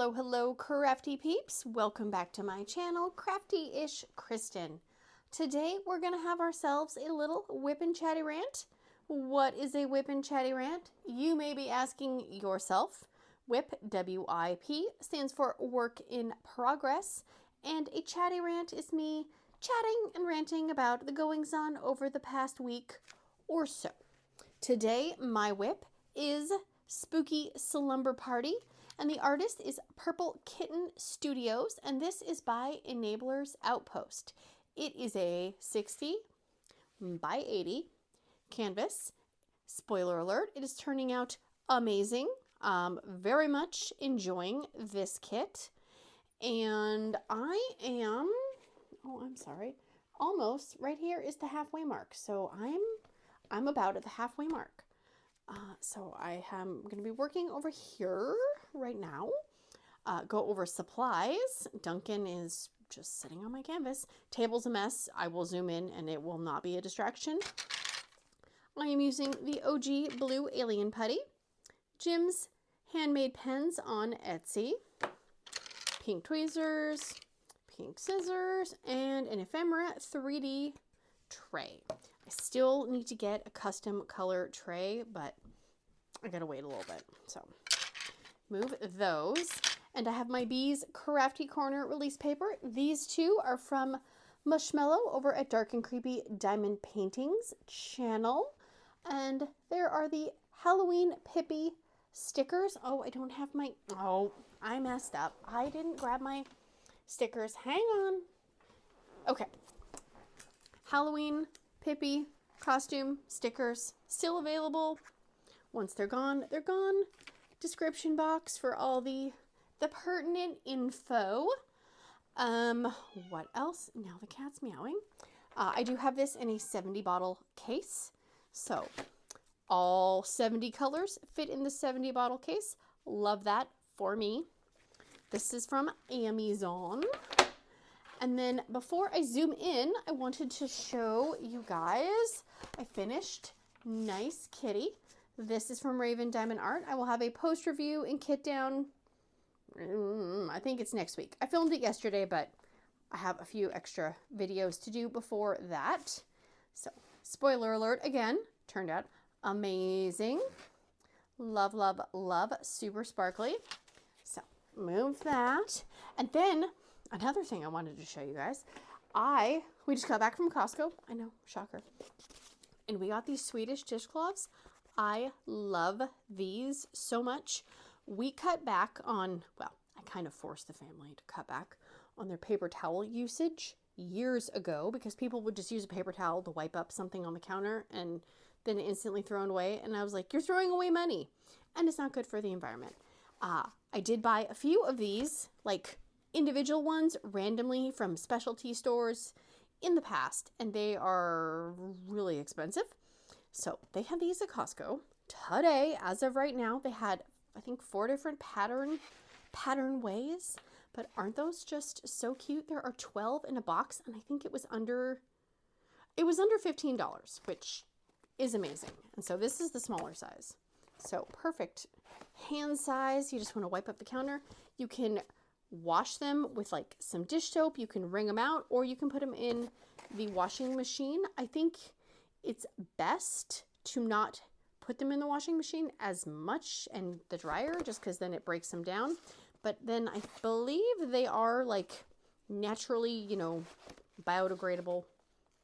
Hello, hello, crafty peeps. Welcome back to my channel, Crafty-ish-kristyn. Today, we're going to have ourselves a little WIP&chatty rant. What is a WIP&chatty rant? You may be asking yourself. WIP, W-I-P, stands for work in progress. And a chatty rant is me chatting and ranting about the goings-on over the past week or so. Today, my WIP is Spooky Slumber Party. And the artist is Purple Kitten Studios, and this is by Enabler's Outpost. It is a 60 by 80 canvas. Spoiler alert, it is turning out amazing. Very much enjoying this kit. And I am, almost right here is the halfway mark. So I'm about at the halfway mark. So I am going to be working over here right now. Go over supplies. Duncan is just sitting on my canvas. Table's a mess. I will zoom in and it will not be a distraction. I am using the OG Blue Alien Putty. Jim's Handmade Pens on Etsy. Pink tweezers. Pink scissors. And an Ephemera 3D tray. I still need to get a custom color tray, but I gotta wait a little bit. So move those. And I have my Bees Crafty Corner release paper. These two are from Mushmello over at Dark and Creepy Diamond Paintings channel. And there are the Halloween Pippy stickers. Oh, I don't have my, I messed up. I didn't grab my stickers. Hang on. Okay. Halloween Pippy costume stickers still available. Once they're gone, they're gone. Description box for all the pertinent info. What else? Now the cat's meowing. I do have this in a 70 bottle case. So all 70 colors fit in the 70 bottle case. Love that for me. This is from Amazon. And then before I zoom in, I wanted to show you guys, I finished Nice Kitty. This is from Raven Diamond Art. I will have a post review and kit down, I think it's next week. I filmed it yesterday, but I have a few extra videos to do before that. So, spoiler alert again, turned out amazing. Love, love, love, super sparkly. So, move that. And then another thing I wanted to show you guys, we just got back from Costco. I know, shocker. And we got these Swedish dishcloths. I love these so much. We cut back on, well, I kind of forced the family to cut back on their paper towel usage years ago because people would just use a paper towel to wipe up something on the counter and then instantly thrown away. And I was like, you're throwing away money and it's not good for the environment. I did buy a few of these, like individual ones randomly from specialty stores in the past, and they are really expensive. So they had these at Costco today. As of right now, they had, I think, 4 different pattern ways, but aren't those just so cute? There are 12 in a box, and I think it was under $15, which is amazing. And so this is the smaller size. So perfect hand size. You just want to wipe up the counter. You can wash them with like some dish soap. You can wring them out, or you can put them in the washing machine. I think it's best to not put them in the washing machine as much and the dryer, just because then it breaks them down. But then I believe they are like naturally, you know, biodegradable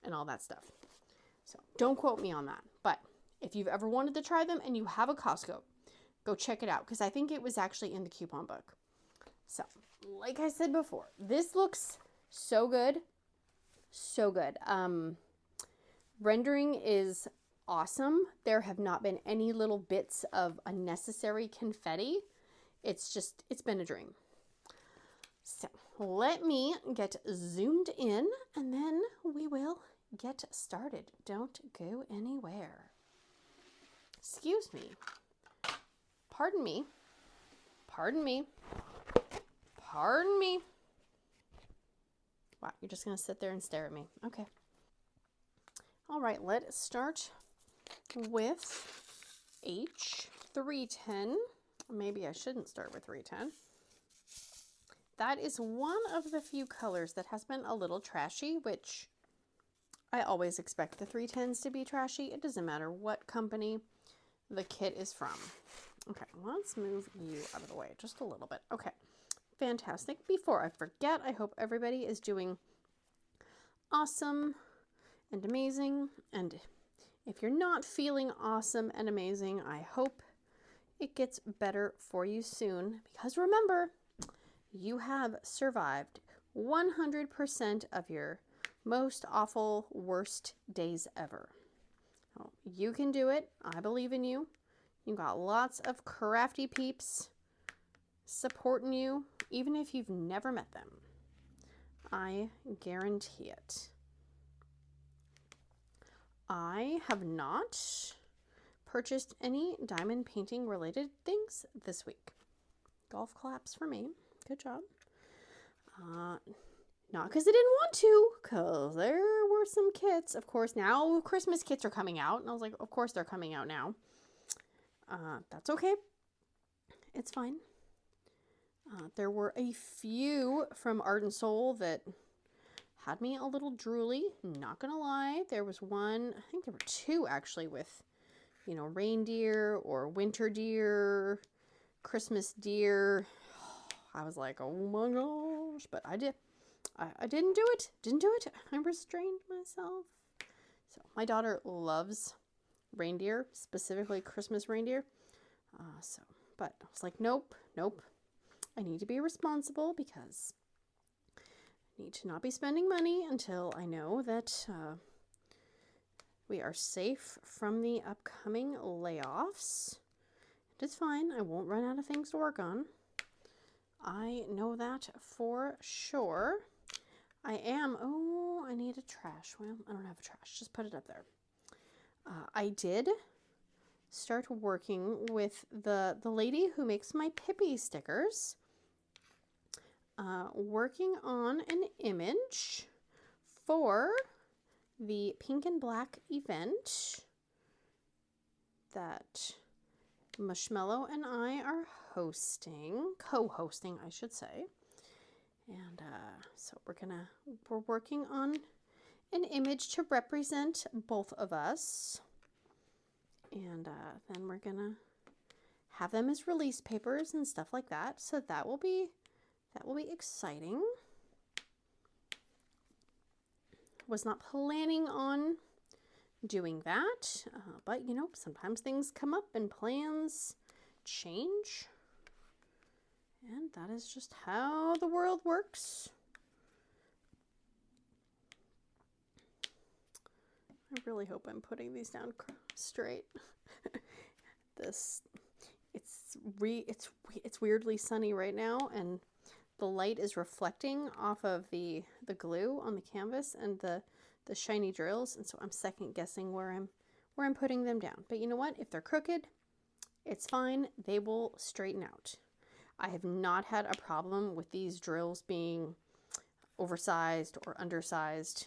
and all that stuff. So don't quote me on that. But if you've ever wanted to try them and you have a Costco, go check it out, because I think it was actually in the coupon book. So like I said before, this looks so good. So good. Rendering is awesome. There have not been any little bits of unnecessary confetti. It's been a dream. So let me get zoomed in and then we will get started. Don't go anywhere. Excuse me. Pardon me. Pardon me. Pardon me. Wow, you're just going to sit there and stare at me. Okay. All right, let's start with H310. Maybe I shouldn't start with 310. that is one of the few colors that has been a little trashy, which I always expect the 310s to be trashy. It doesn't matter what company the kit is from. Okay, let's move you out of the way just a little bit. Okay, fantastic. Before I forget, I hope everybody is doing awesome and amazing. And if you're not feeling awesome and amazing, I hope it gets better for you soon. Because remember, you have survived 100% of your most awful, worst days ever. Oh, you can do it. I believe in you. You got lots of crafty peeps supporting you, even if you've never met them. I guarantee it. I have not purchased any diamond painting related things this week. Golf claps for me. Good job. Not because I didn't want to, because there were some kits. Of course, now Christmas kits are coming out. And I was like, of course they're coming out now. That's okay. It's fine. There were a few from Art and Soul that had me a little drooly. Not gonna lie. There was one, I think there were two actually with, you know, reindeer or winter deer, Christmas deer. I was like, oh my gosh. But I didn't do it. Didn't do it. I restrained myself. So my daughter loves reindeer, specifically Christmas reindeer. But I was like, nope. I need to be responsible because I need to not be spending money until I know that we are safe from the upcoming layoffs. It's fine. I won't run out of things to work on. I know that for sure. I need a trash. Well, I don't have a trash. Just put it up there. I did start working with the lady who makes my Pippy stickers. Working on an image for the pink and black event that Marshmallow and I are co-hosting, I should say. And so we're working on an image to represent both of us. And then we're gonna have them as release papers and stuff like that. So that will be exciting. Was not planning on doing that, but you know, sometimes things come up and plans change. And that is just how the world works. I really hope I'm putting these down straight. It's weirdly sunny right now, and the light is reflecting off of the glue on the canvas and the shiny drills, and so I'm second guessing where I'm putting them down. But you know what? If they're crooked, it's fine. They will straighten out. I have not had a problem with these drills being oversized or undersized.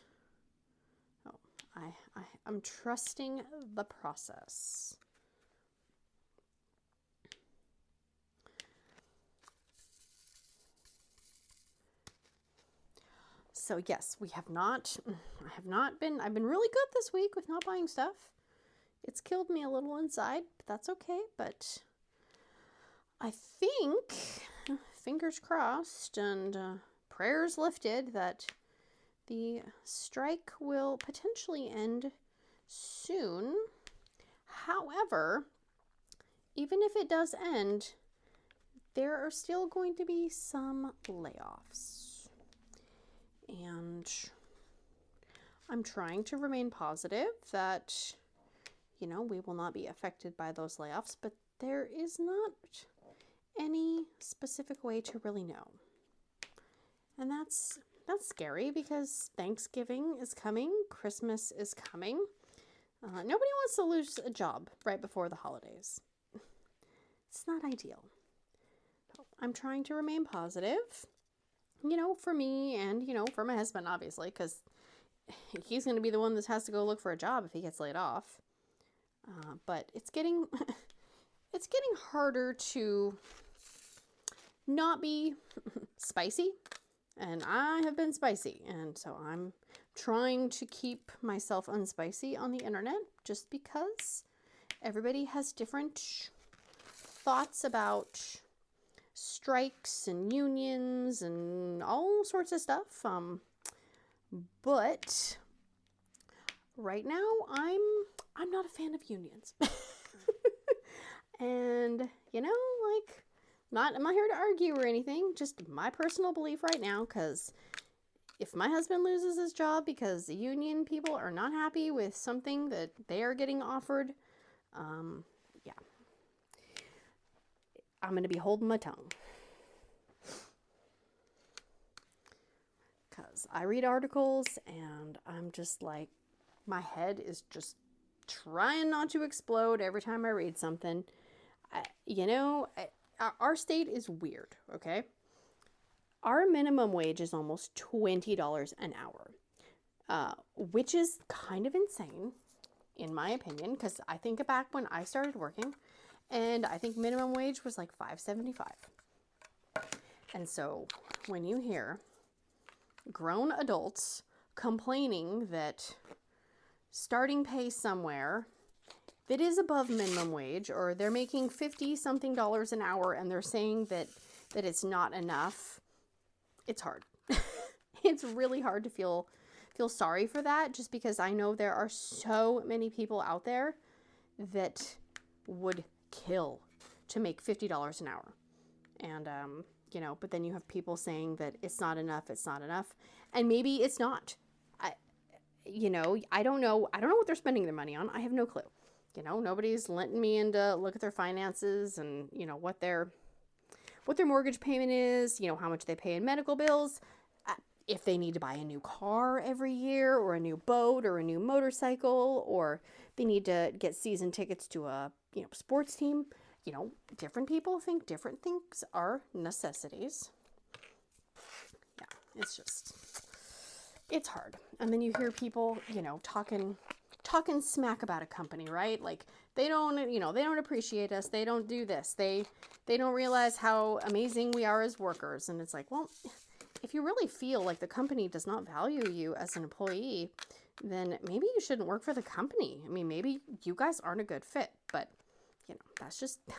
Oh, I'm trusting the process. So yes, I've been really good this week with not buying stuff. It's killed me a little inside, but that's okay. But I think, fingers crossed and prayers lifted, that the strike will potentially end soon. However, even if it does end, there are still going to be some layoffs. And I'm trying to remain positive that, you know, we will not be affected by those layoffs, but there is not any specific way to really know. And that's scary because Thanksgiving is coming, Christmas is coming. Nobody wants to lose a job right before the holidays. It's not ideal. I'm trying to remain positive, you know, for me and, you know, for my husband, obviously, because he's going to be the one that has to go look for a job if he gets laid off. But it's getting harder to not be spicy, and I have been spicy, and so I'm trying to keep myself unspicy on the internet just because everybody has different thoughts about strikes and unions and all sorts of stuff. But right now I'm not a fan of unions. And you know, like, I'm not here to argue or anything, just my personal belief right now, because if my husband loses his job because the union people are not happy with something that they are getting offered, yeah, I'm going to be holding my tongue. Because I read articles and I'm just like, my head is just trying not to explode every time I read something. Our state is weird, okay? Our minimum wage is almost $20 an hour, which is kind of insane, in my opinion, because I think back when I started working, and I think minimum wage was like $5.75. And so when you hear grown adults complaining that starting pay somewhere that is above minimum wage, or they're making $50-something an hour and they're saying that it's not enough, it's hard. It's really hard to feel sorry for that, just because I know there are so many people out there that would kill to make $50 an hour. And, but then you have people saying that it's not enough, and maybe it's not. I don't know what they're spending their money on. I have no clue. Nobody's letting me in to look at their finances and, what their mortgage payment is, how much they pay in medical bills, if they need to buy a new car every year, or a new boat, or a new motorcycle, or they need to get season tickets to a, sports team. Different people think different things are necessities. Yeah, it's hard. And then you hear people, talking smack about a company, right? Like, they don't appreciate us. They don't do this. They don't realize how amazing we are as workers. And it's like, well, if you really feel like the company does not value you as an employee, then maybe you shouldn't work for the company. I mean, maybe you guys aren't a good fit, but that's just me.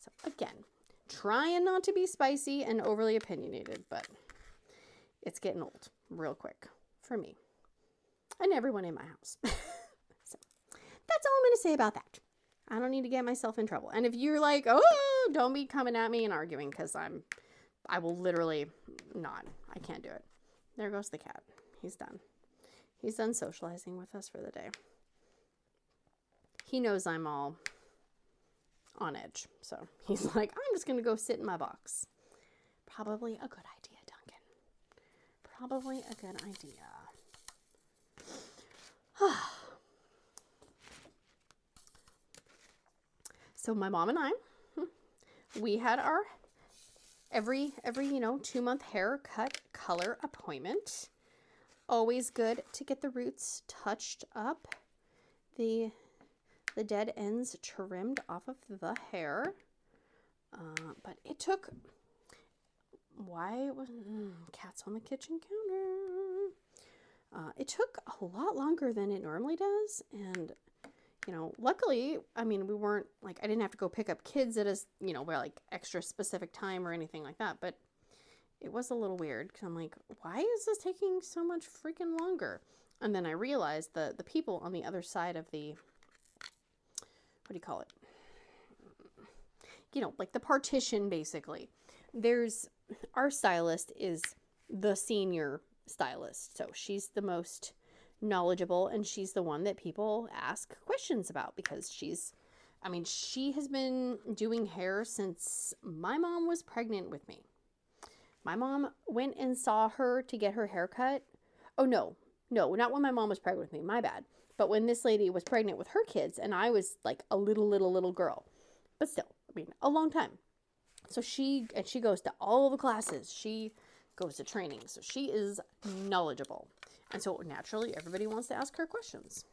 So again, trying not to be spicy and overly opinionated, but it's getting old real quick for me and everyone in my house. So that's all I'm going to say about that. I don't need to get myself in trouble. And if you're like, oh, don't be coming at me and arguing, because I will literally not. I can't do it. There goes the cat. He's done. He's done socializing with us for the day. He knows I'm all on edge. So he's like, I'm just going to go sit in my box. Probably a good idea, Duncan. Probably a good idea. So my mom and I, we had our every 2-month haircut color appointment. Always good to get the roots touched up, the dead ends trimmed off of the hair. But it took, cats on the kitchen counter. It took a lot longer than it normally does, and luckily, I mean, we weren't like, I didn't have to go pick up kids at a, where like extra specific time or anything like that, but it was a little weird, because I'm like, why is this taking so much freaking longer? And then I realized the people on the other side of the, what do you call it? Like the partition, basically. Our stylist is the senior stylist, so she's the most knowledgeable, and she's the one that people ask questions about, because she has been doing hair since my mom was pregnant with me. My mom went and saw her to get her hair cut. Oh, no, not when my mom was pregnant with me, my bad. But when this lady was pregnant with her kids, and I was like a little girl, but still, a long time. So she goes to all the classes. She goes to training, so she is knowledgeable. And so naturally, everybody wants to ask her questions.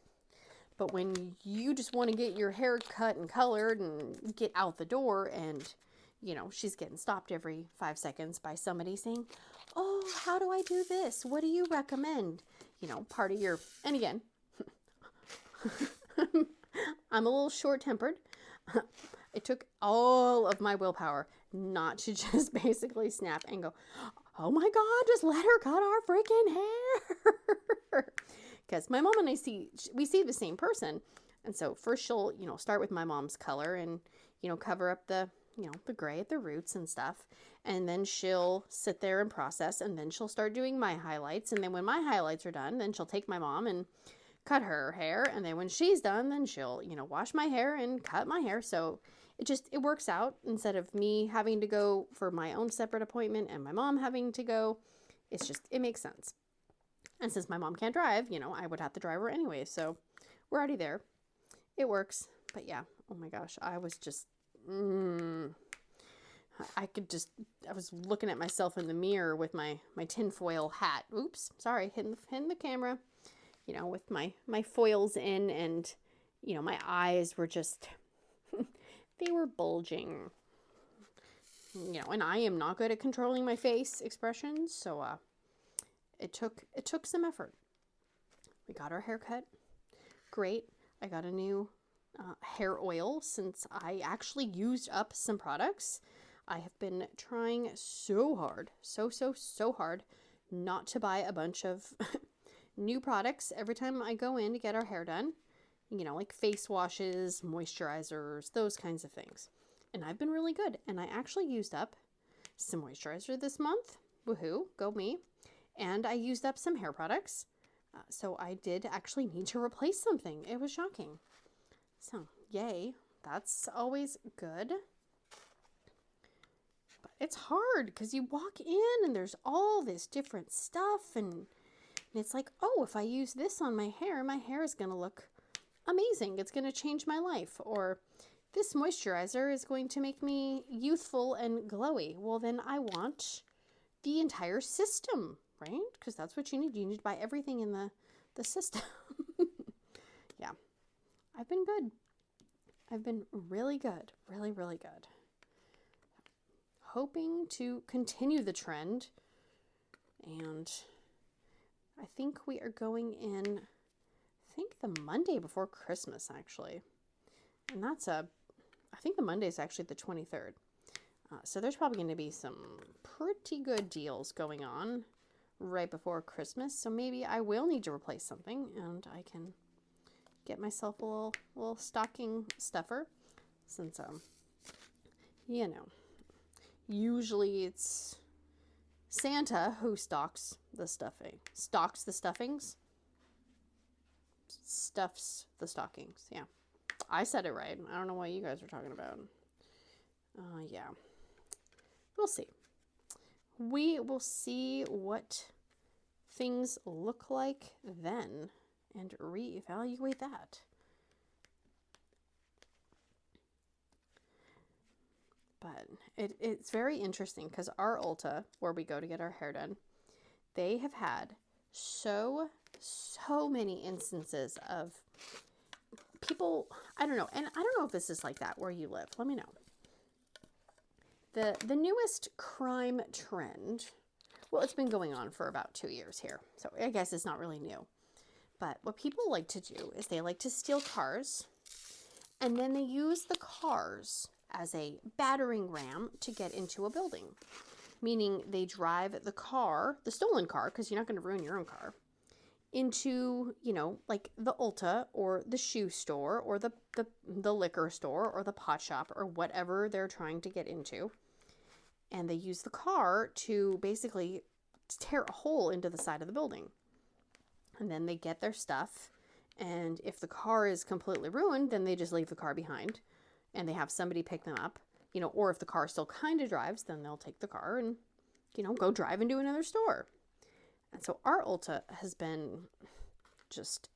But when you just want to get your hair cut and colored and get out the door, and you know, she's getting stopped every 5 seconds by somebody saying, oh, how do I do this? What do you recommend? You know, part of your, and again, I'm a little short-tempered. It took all of my willpower not to just basically snap and go, oh my God, just let her cut our freaking hair. Because my mom and we see the same person. And so first she'll, you know, start with my mom's color and, you know, cover up the, you know, the gray at the roots and stuff. And then she'll sit there and process, and then she'll start doing my highlights. And then when my highlights are done, then she'll take my mom and cut her hair. And then when she's done, then she'll, you know, wash my hair and cut my hair. So it works out. Instead of me having to go for my own separate appointment and my mom having to go, it makes sense. And since my mom can't drive, you know, I would have to drive her anyway. So we're already there. It works. But yeah, oh my gosh, I was just, I was looking at myself in the mirror with my tinfoil hat. Oops, sorry, hitting the camera. You know, with my foils in, and, you know, my eyes were just, they were bulging. You know, and I am not good at controlling my face expressions, so it took some effort. We got our hair cut. Great. I got a new hair oil since I actually used up some products. I have been trying so hard, so hard not to buy a bunch of new products every time I go in to get our hair done. You know, like face washes, moisturizers, those kinds of things. And I've been really good. And I actually used up some moisturizer this month. Woohoo, go me. And I used up some hair products. So I did actually need to replace something. It was shocking. So, yay. That's always good. But it's hard because you walk in and there's all this different stuff. And it's like, oh, if I use this on my hair is going to look amazing. It's going to change my life. Or this moisturizer is going to make me youthful and glowy. Well, then I want the entire system, right? Because that's what you need. You need to buy everything in the system. Yeah. I've been good. I've been really good. Really, really good. Hoping to continue the trend. And I think we are going in, I think the Monday before Christmas, actually. And that's I think the Monday is actually the 23rd. So there's probably going to be some pretty good deals going on right before Christmas. So maybe I will need to replace something and I can get myself a little stocking stuffer. Since, you know, usually it's Santa who stocks the stuffings. Stuffs the stockings. Yeah. I said it right. I don't know what you guys are talking about. Yeah. We'll see. We will see what things look like then and reevaluate that. But it's very interesting because our Ulta, where we go to get our hair done, they have had so many instances of people, I don't know, and I don't know if this is like that where you live. Let me know. The newest crime trend, well, it's been going on for about 2 years here, so I guess it's not really new. But what people like to do is they like to steal cars, and then they use the cars as a battering ram to get into a building. Meaning they drive the car, the stolen car, because you're not going to ruin your own car, into, you know, like the Ulta or the shoe store or the liquor store or the pot shop or whatever they're trying to get into. And they use the car to basically tear a hole into the side of the building. And then they get their stuff. And if the car is completely ruined, then they just leave the car behind. And they have somebody pick them up. You know, or if the car still kind of drives, then they'll take the car and, you know, go drive into another store. And so our Ulta has been just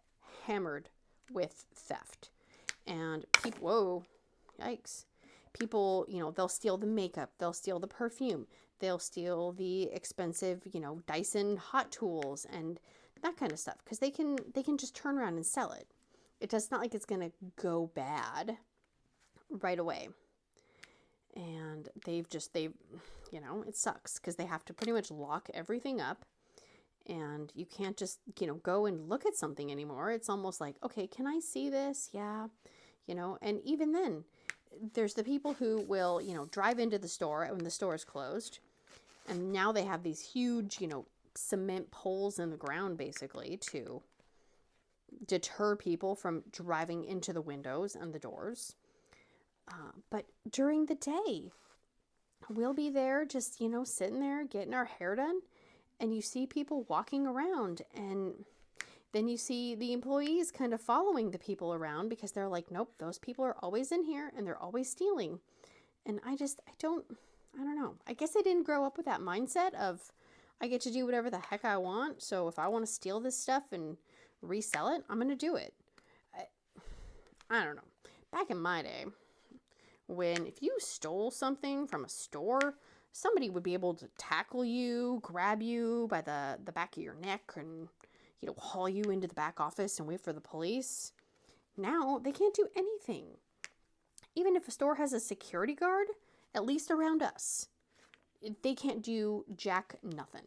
hammered with theft. And people, whoa, yikes. People, you know, they'll steal the makeup, they'll steal the perfume, they'll steal the expensive, you know, Dyson hot tools and that kind of stuff. Because they can just turn around and sell it. It's not like it's going to go bad right away. And you know, it sucks because they have to pretty much lock everything up, and you can't just, you know, go and look at something anymore. It's almost like, okay, can I see this? Yeah. You know, and even then, there's the people who will, you know, drive into the store when the store is closed. And now they have these huge, you know, cement poles in the ground basically to deter people from driving into the windows and the doors. But during the day, we'll be there just, you know, sitting there getting our hair done. And you see people walking around, and then you see the employees kind of following the people around because they're like, nope, those people are always in here and they're always stealing. And I don't know. I guess I didn't grow up with that mindset of I get to do whatever the heck I want. So if I want to steal this stuff and resell it, I'm going to do it. I don't know. Back in my day, when if you stole something from a store, somebody would be able to tackle you, grab you by the back of your neck, and, you know, haul you into the back office and wait for the police. Now they can't do anything. Even if a store has a security guard, at least around us, they can't do jack nothing.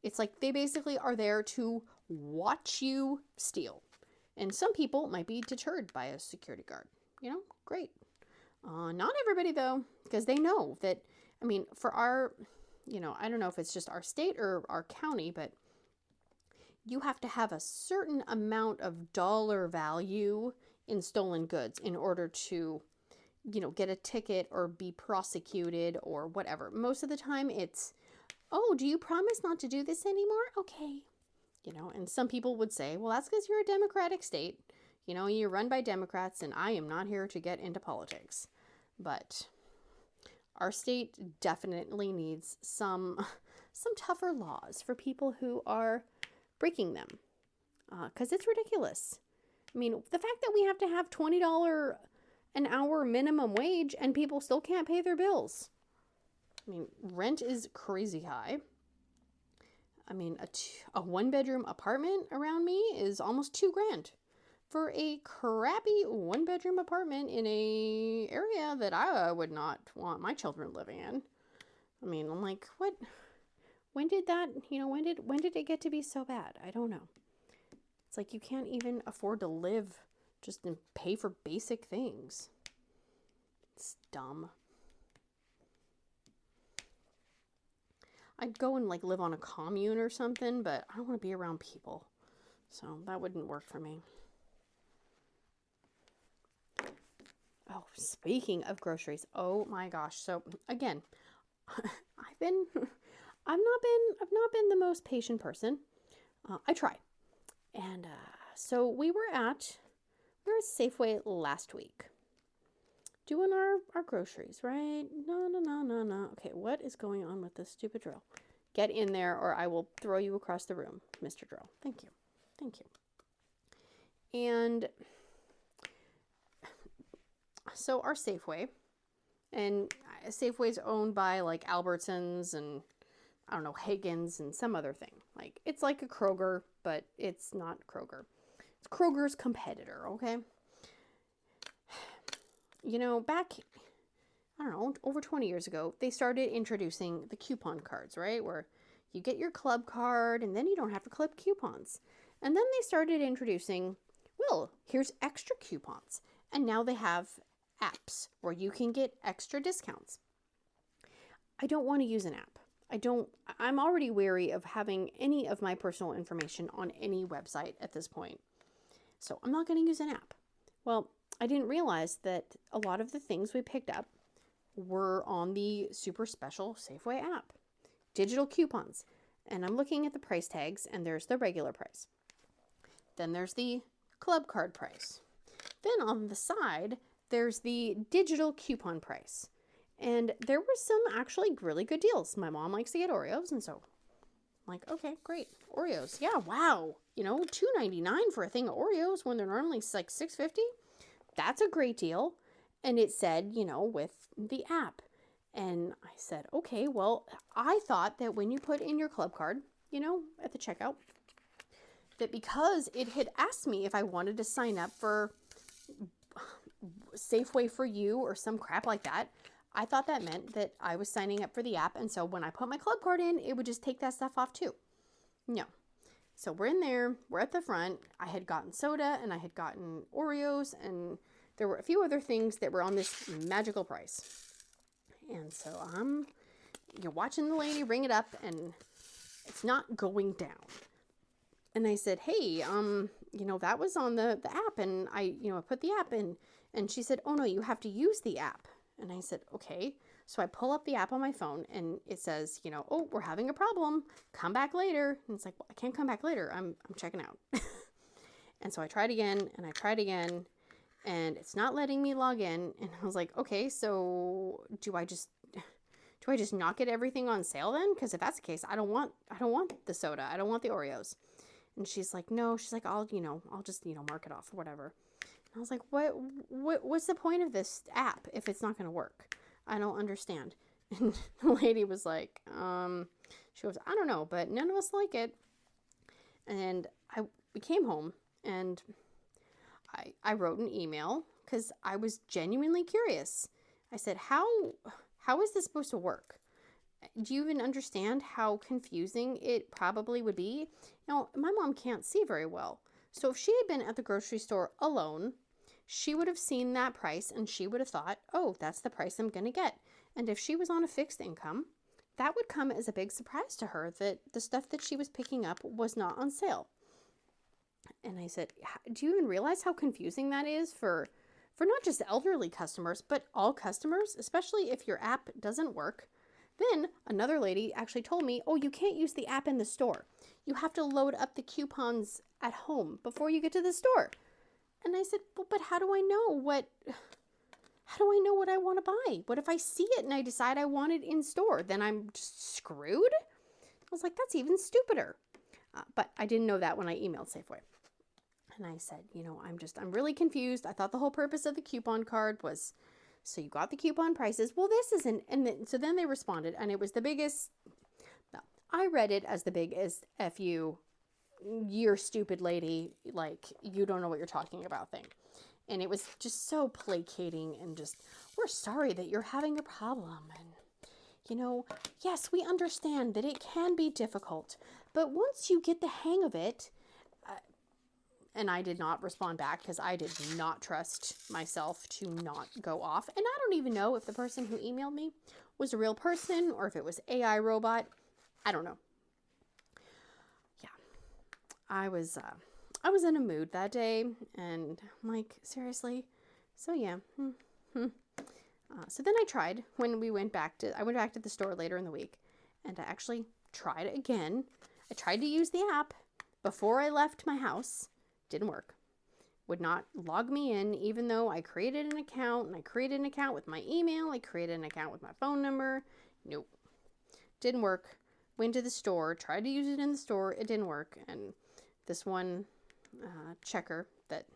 It's like they basically are there to watch you steal. And some people might be deterred by a security guard. You know, great. Not everybody though, because they know that, I mean, for our, you know, I don't know if it's just our state or our county, but you have to have a certain amount of dollar value in stolen goods in order to, you know, get a ticket or be prosecuted or whatever. Most of the time it's, oh, do you promise not to do this anymore? Okay. You know, and some people would say, well, that's because you're a Democratic state. You know, you're run by Democrats, and I am not here to get into politics. But our state definitely needs some tougher laws for people who are breaking them. Because it's ridiculous. I mean, the fact that we have to have $20 an hour minimum wage and people still can't pay their bills. I mean, rent is crazy high. I mean, a one-bedroom apartment around me is almost $2,000 for a crappy one-bedroom apartment in a area that I would not want my children living in. I mean, I'm like, what? When did that, you know, when did it get to be so bad? I don't know. It's like you can't even afford to live just and pay for basic things. It's dumb. I'd go and like live on a commune or something, but I don't want to be around people. So that wouldn't work for me. Oh, speaking of groceries, oh my gosh. So again, I've not been the most patient person. I try. And so we were at Safeway last week doing our groceries, right? No. Okay, what is going on with this stupid drill? Get in there or I will throw you across the room, Mr. Drill. Thank you. And so our Safeway, and Safeway's owned by like Albertsons and I don't know, Hagen's and some other thing. Like it's like a Kroger, but it's not Kroger. It's Kroger's competitor, okay? You know, back, I don't know, over 20 years ago, they started introducing the coupon cards, right? Where you get your club card and then you don't have to clip coupons. And then they started introducing, well, here's extra coupons. And now they have apps where you can get extra discounts. I don't want to use an app. I'm already wary of having any of my personal information on any website at this point. So I'm not going to use an app. Well, I didn't realize that a lot of the things we picked up were on the super special Safeway app. Digital coupons. And I'm looking at the price tags and there's the regular price. Then there's the club card price. Then on the side, there's the digital coupon price. And there were some actually really good deals. My mom likes to get Oreos, and so I'm like, okay, great. Oreos. Yeah, wow. You know, $2.99 for a thing of Oreos when they're normally like $6.50. That's a great deal. And it said, you know, with the app. And I said, okay, well, I thought that when you put in your club card, you know, at the checkout, that because it had asked me if I wanted to sign up for Safeway for You or some crap like that, I thought that meant that I was signing up for the app, and so when I put my club card in, it would just take that stuff off too. No. So we're in there, we're at the front. I had gotten soda and I had gotten Oreos, and there were a few other things that were on this magical price. And so you're watching the lady ring it up and it's not going down. And I said, hey, that was on the app, and I put the app in, and she said, oh no, you have to use the app. And I said, okay. So I pull up the app on my phone and it says, oh, we're having a problem. Come back later. And it's like, well, I can't come back later. I'm checking out. And so I tried again and I tried again and it's not letting me log in. And I was like, okay, do I just not get everything on sale then? Because if that's the case, I don't want the soda. I don't want the Oreos. And she's like, no, she's like, I'll just, mark it off or whatever. And I was like, what's the point of this app if it's not going to work? I don't understand. And the lady was like, she goes, I don't know, but none of us like it. And we came home and I wrote an email because I was genuinely curious. I said, how is this supposed to work? Do you even understand how confusing it probably would be? Now, my mom can't see very well. So if she had been at the grocery store alone, she would have seen that price and she would have thought, oh, that's the price I'm going to get. And if she was on a fixed income, that would come as a big surprise to her that the stuff that she was picking up was not on sale. And I said, do you even realize how confusing that is for not just elderly customers, but all customers, especially if your app doesn't work? Then another lady actually told me, oh, you can't use the app in the store. You have to load up the coupons at home before you get to the store. And I said, well, but how do I know what I want to buy? What if I see it and I decide I want it in store? Then I'm just screwed? I was like, that's even stupider. But I didn't know that when I emailed Safeway. And I said, I'm really confused. I thought the whole purpose of the coupon card was, so you got the coupon prices. Well, this isn't. And so then they responded, and it was the biggest, well, I read it as the biggest F you're stupid lady, like, you don't know what you're talking about thing. And it was just so placating and just, we're sorry that you're having a problem. And, yes, we understand that it can be difficult, but once you get the hang of it, and I did not respond back because I did not trust myself to not go off. And I don't even know if the person who emailed me was a real person or if it was AI robot. I don't know. Yeah. I was in a mood that day and I'm like, seriously? So yeah. So then I tried when I went back to the store later in the week and I actually tried it again. I tried to use the app before I left my house. Didn't work. Would not log me in, even though I created an account and I created an account with my email. I created an account with my phone number. Nope. Didn't work. Went to the store, tried to use it in the store. It didn't work. And this one checker that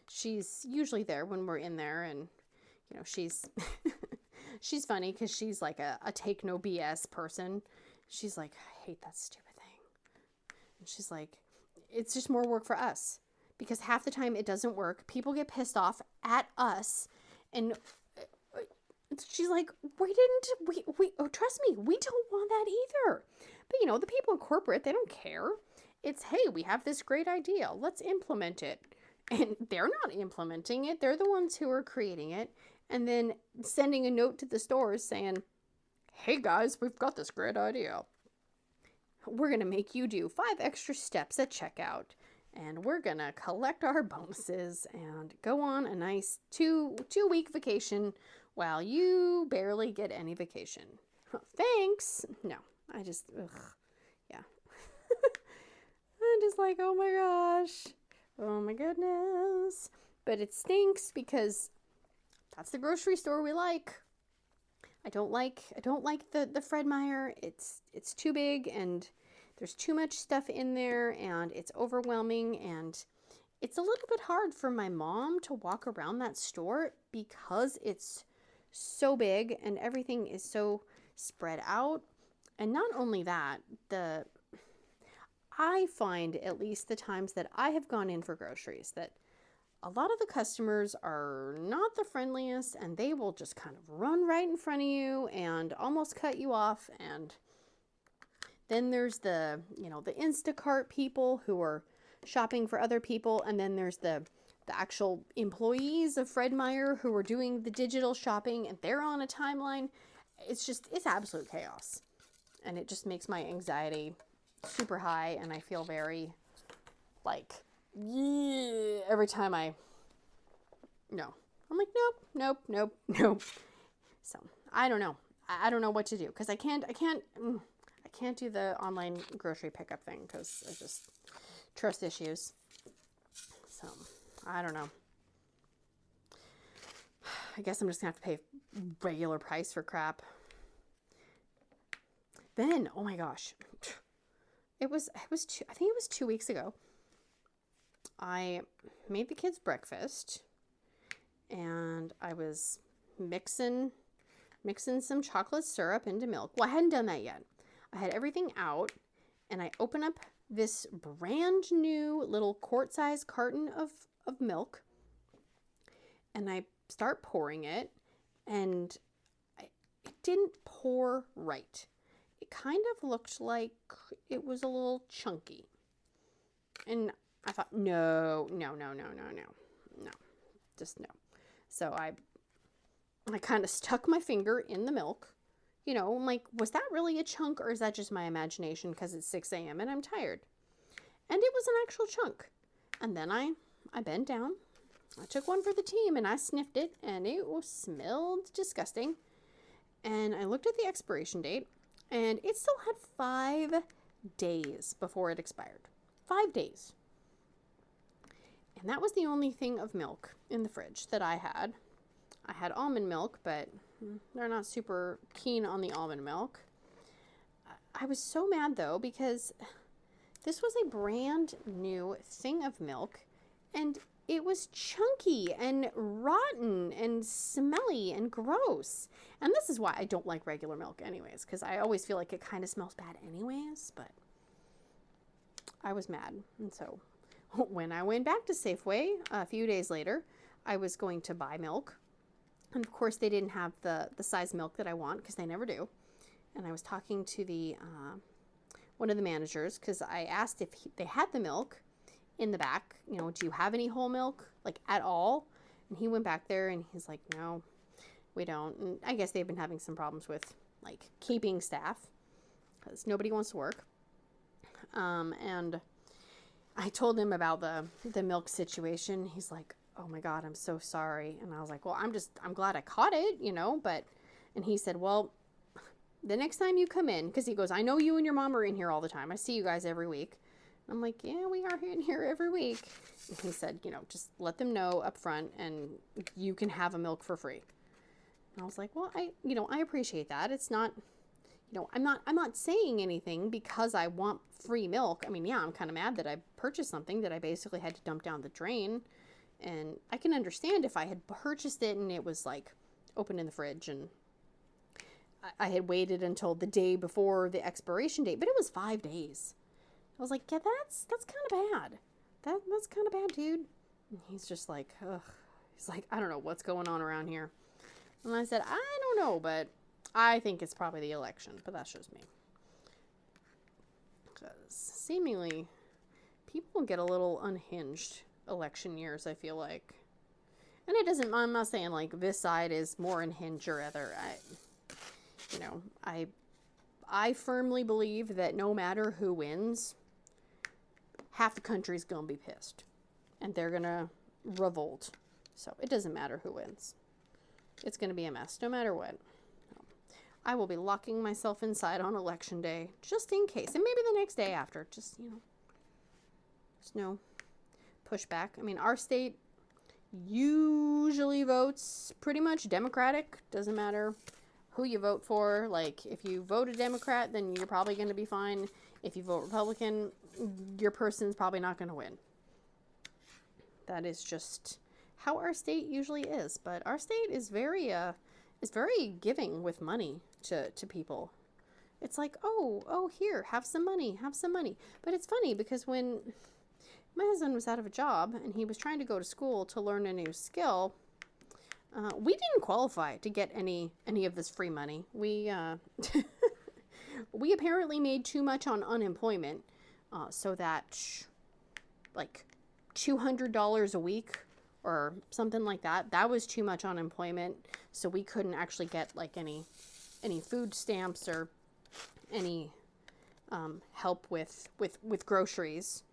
she's usually there when we're in there. And, she's funny because she's like a take no BS person. She's like, I hate that stupid thing. And she's like, it's just more work for us. Because half the time it doesn't work. People get pissed off at us. And she's like, trust me, we don't want that either. But the people in corporate, they don't care. It's, hey, we have this great idea. Let's implement it. And they're not implementing it. They're the ones who are creating it. And then sending a note to the stores saying, hey guys, we've got this great idea. We're going to make you do 5 extra steps at checkout. And we're going to collect our bonuses and go on a nice two-week vacation while you barely get any vacation. Thanks. No, I just, yeah. I'm just like, oh my gosh. Oh my goodness. But it stinks because that's the grocery store we like. I don't like the Fred Meyer. It's too big and there's too much stuff in there and it's overwhelming and it's a little bit hard for my mom to walk around that store because it's so big and everything is so spread out. And not only that, I find at least the times that I have gone in for groceries that a lot of the customers are not the friendliest, and they will just kind of run right in front of you and almost cut you off. And then there's the, the Instacart people who are shopping for other people. And then there's the actual employees of Fred Meyer who are doing the digital shopping, and they're on a timeline. It's absolute chaos. And it just makes my anxiety super high, and I feel very like, yeah, every time I'm like, nope. So I don't know. I don't know what to do, because I can't do the online grocery pickup thing because I just trust issues. So I don't know. I guess I'm just gonna have to pay regular price for crap. Then, oh my gosh, I think it was 2 weeks ago. I made the kids breakfast, and I was mixing some chocolate syrup into milk. Well, I hadn't done that yet. I had everything out, and I open up this brand new little quart-sized carton of milk, and I start pouring it, and it didn't pour right. It kind of looked like it was a little chunky. And I thought, no, just no. So I kind of stuck my finger in the milk. I'm like, was that really a chunk, or is that just my imagination because it's 6 a.m. and I'm tired? And it was an actual chunk. And then I bent down. I took one for the team, and I sniffed it, and it smelled disgusting. And I looked at the expiration date, and it still had 5 days before it expired. 5 days. And that was the only thing of milk in the fridge that I had. I had almond milk, but they're not super keen on the almond milk. I was so mad, though, because this was a brand new thing of milk, and it was chunky and rotten and smelly and gross. And this is why I don't like regular milk anyways, because I always feel like it kind of smells bad anyways, but I was mad. And so when I went back to Safeway a few days later, I was going to buy milk. And of course, they didn't have the size milk that I want, because they never do. And I was talking to the one of the managers, because I asked if they had the milk in the back. Do you have any whole milk, like, at all? And he went back there, and he's like, no, we don't. And I guess they've been having some problems with, like, keeping staff, because nobody wants to work. And I told him about the milk situation. He's like, oh my God, I'm so sorry. And I was like, well, I'm glad I caught it, and he said, well, the next time you come in, because he goes, I know you and your mom are in here all the time. I see you guys every week. And I'm like, yeah, we are in here every week. And he said, just let them know up front, and you can have a milk for free. And I was like, well, I appreciate that. It's not, I'm not saying anything because I want free milk. I mean, yeah, I'm kind of mad that I purchased something that I basically had to dump down the drain. And I can understand if I had purchased it and it was, like, open in the fridge, and I had waited until the day before the expiration date, but it was 5 days. I was like, yeah, that's kind of bad. That's kind of bad, dude. And he's just like, ugh. He's like, I don't know what's going on around here. And I said, I don't know, but I think it's probably the election, but that's just me. Because seemingly people get a little unhinged election years, I feel like. And it doesn't, I'm not saying like this side is more unhinged or other. I firmly believe that no matter who wins, half the country's gonna be pissed. And they're gonna revolt. So it doesn't matter who wins. It's gonna be a mess, no matter what. I will be locking myself inside on election day, just in case. And maybe the next day after, just, there's no pushback. I mean, our state usually votes pretty much Democratic. Doesn't matter who you vote for. Like, if you vote a Democrat, then you're probably going to be fine. If you vote Republican, your person's probably not going to win. That is just how our state usually is. But our state is very giving with money to people. It's like, oh, here, have some money. But it's funny because when my husband was out of a job and he was trying to go to school to learn a new skill. We didn't qualify to get any of this free money. We we apparently made too much on unemployment, so that like $200 a week or something like that. That was too much unemployment, so we couldn't actually get like any food stamps or any help with groceries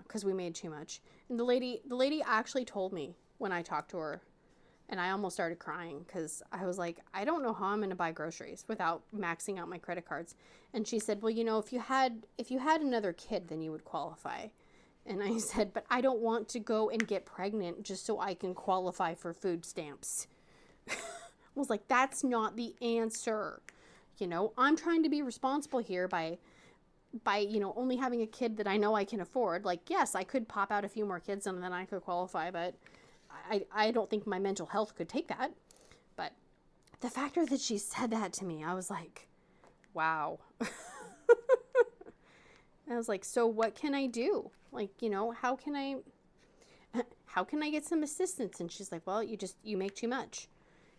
because we made too much. And the lady actually told me when I talked to her, and I almost started crying because I was like, I don't know how I'm going to buy groceries without maxing out my credit cards. And she said, well, you know, if you had another kid, then you would qualify. And I said, but I don't want to go and get pregnant just so I can qualify for food stamps. I was like, that's not the answer. You know, I'm trying to be responsible here by, you know, only having a kid that I know I can afford. Like, yes, I could pop out a few more kids and then I could qualify, but I don't think my mental health could take that. But the fact that she said that to me, I was like, wow. I was like, so what can I do? Like, you know, how can I get some assistance? And she's like, well, you make too much.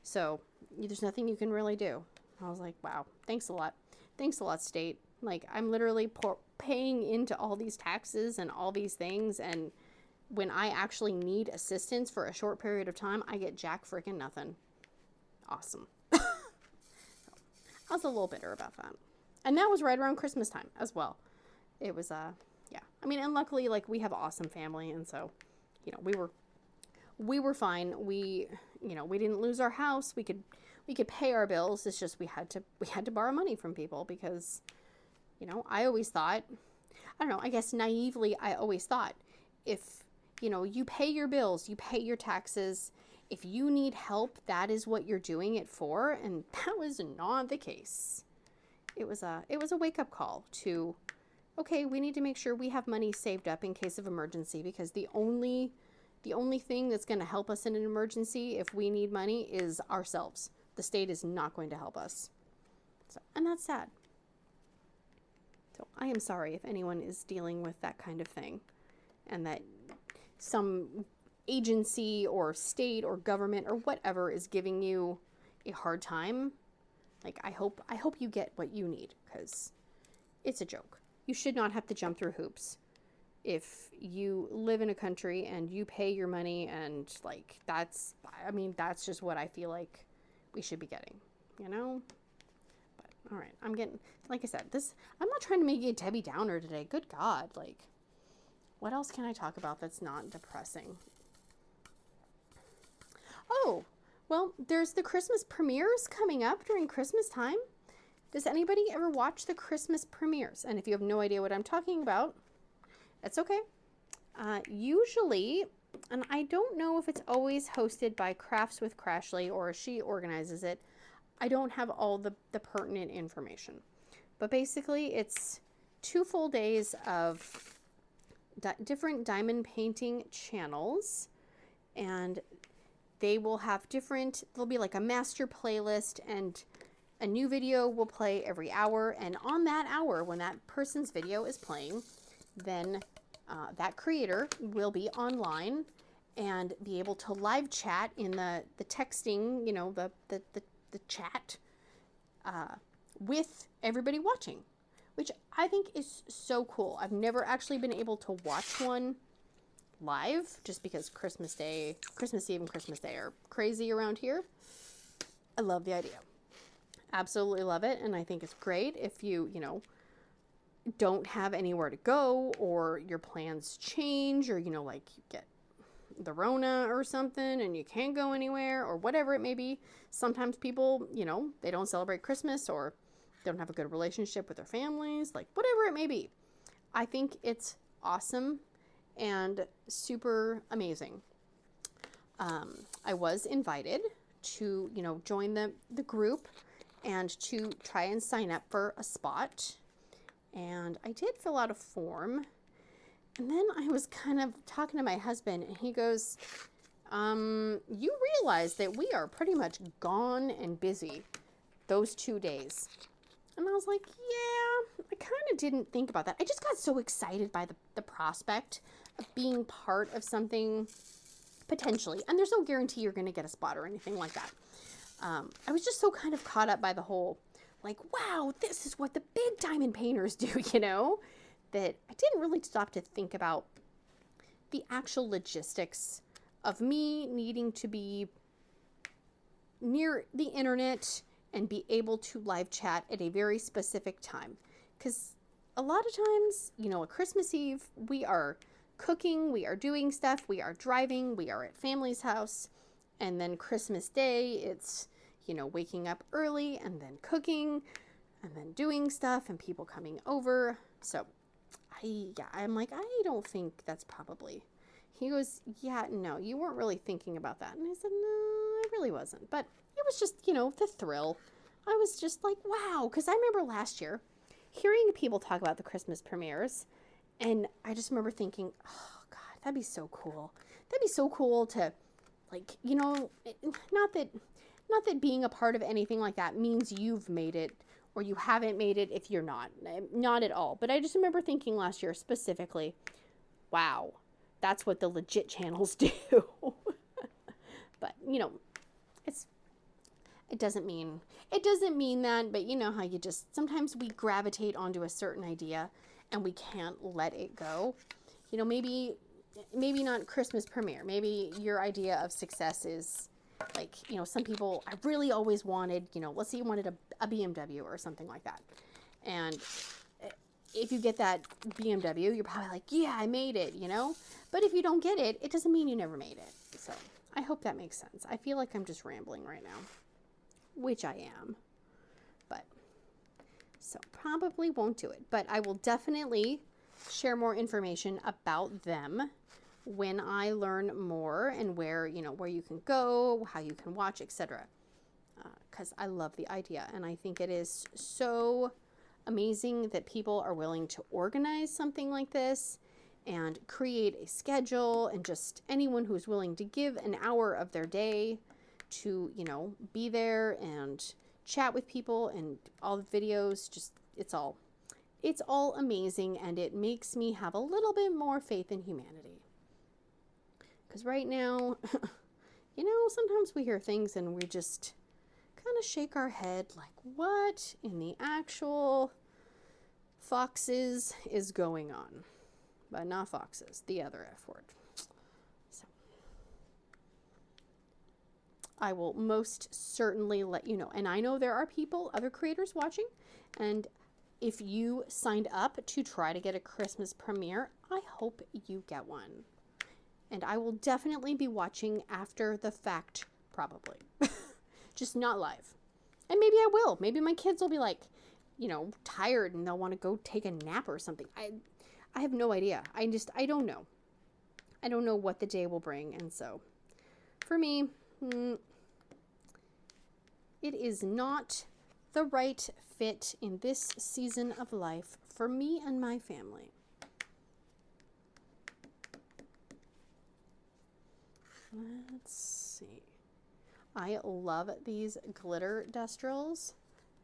So there's nothing you can really do. I was like, wow, thanks a lot. Thanks a lot, state. Like, I'm literally paying into all these taxes and all these things, and when I actually need assistance for a short period of time, I get jack freaking nothing. Awesome. I was a little bitter about that. And that was right around Christmas time as well. It was, yeah. I mean, and luckily, like, we have an awesome family, and so, you know, we were fine. We, you know, we didn't lose our house. We could pay our bills. It's just we had to borrow money from people because, you know, I always thought, I don't know, I guess naively, I always thought if, you know, you pay your bills, you pay your taxes, if you need help, that is what you're doing it for. And that was not the case. It was a wake-up call to, okay, we need to make sure we have money saved up in case of emergency, because the only thing that's going to help us in an emergency if we need money is ourselves. The state is not going to help us. So, and that's sad. So I am sorry if anyone is dealing with that kind of thing, and that some agency or state or government or whatever is giving you a hard time. Like, I hope you get what you need, because it's a joke. You should not have to jump through hoops if you live in a country and you pay your money, and like, that's just what I feel like we should be getting, you know? But all right, like I said, I'm not trying to make you a Debbie Downer today. Good God. Like, what else can I talk about that's not depressing? Oh, well, there's the Christmas premieres coming up during Christmas time. Does anybody ever watch the Christmas premieres? And if you have no idea what I'm talking about, that's okay. Usually, and I don't know if it's always hosted by Crafts with Crashly or she organizes it. I don't have all the pertinent information. But basically, it's 2 full days of different diamond painting channels, and they will have there'll be like a master playlist, and a new video will play every hour. And on that hour, when that person's video is playing, then that creator will be online and be able to live chat in the texting, you know, the chat with everybody watching, which I think is so cool. I've never actually been able to watch one live, just because Christmas Eve and Christmas Day are crazy around here. I love the idea. Absolutely love it. And I think it's great if you know, don't have anywhere to go, or your plans change, or, you know, like you get the Rona or something and you can't go anywhere, or whatever it may be. Sometimes people, you know, they don't celebrate Christmas, or they don't have a good relationship with their families, like whatever it may be. I think it's awesome and super amazing. I was invited to, you know, join the group and to try and sign up for a spot. And I did fill out a form. And then I was kind of talking to my husband, and he goes, you realize that we are pretty much gone and busy those 2 days. And I was like, yeah, I kind of didn't think about that. I just got so excited by the prospect being part of something potentially. And there's no guarantee you're going to get a spot or anything like that. I was just so kind of caught up by the whole, like, wow, this is what the big diamond painters do, you know, that I didn't really stop to think about the actual logistics of me needing to be near the internet and be able to live chat at a very specific time. Because a lot of times, you know, at Christmas Eve, we are cooking, we are doing stuff, we are driving, we are at family's house. And then Christmas Day, it's, you know, waking up early and then cooking and then doing stuff and people coming over. So I'm like, I don't think that's probably. He goes, yeah, no, you weren't really thinking about that. And I said, no, I really wasn't. But it was just, you know, the thrill. I was just like, wow. Because I remember last year hearing people talk about the Christmas premieres. And I just remember thinking, oh, God, that'd be so cool. That'd be so cool to, like, you know, not that being a part of anything like that means you've made it or you haven't made it if you're not at all. But I just remember thinking last year specifically, wow, that's what the legit channels do. But, you know, it doesn't mean that, but you know how you just, sometimes we gravitate onto a certain idea and we can't let it go. You know, maybe not Christmas premiere. Maybe your idea of success is like, you know, some people, I really always wanted, you know, let's say you wanted a BMW or something like that. And if you get that BMW, you're probably like, yeah, I made it, you know? But if you don't get it, it doesn't mean you never made it. So I hope that makes sense. I feel like I'm just rambling right now, which I am. But so probably won't do it. But I will definitely share more information about them when I learn more and where, you know, where you can go, how you can watch, etc. Because I love the idea. And I think it is so amazing that people are willing to organize something like this and create a schedule, and just anyone who's willing to give an hour of their day to, you know, be there and chat with people and all the videos, just it's all amazing, and it makes me have a little bit more faith in humanity. Because right now, you know, sometimes we hear things and we just kind of shake our head like, what in the actual foxes is going on? But not foxes, the other F word. So I will most certainly let you know. And I know there are people, other creators watching, and if you signed up to try to get a Christmas premiere, I hope you get one. And I will definitely be watching after the fact, probably. Just not live. And maybe I will. Maybe my kids will be like, you know, tired and they'll want to go take a nap or something. I have no idea. I don't know. I don't know what the day will bring. And so, for me, it is not the right fit in this season of life for me and my family. Let's see. I love these glitter dustrills.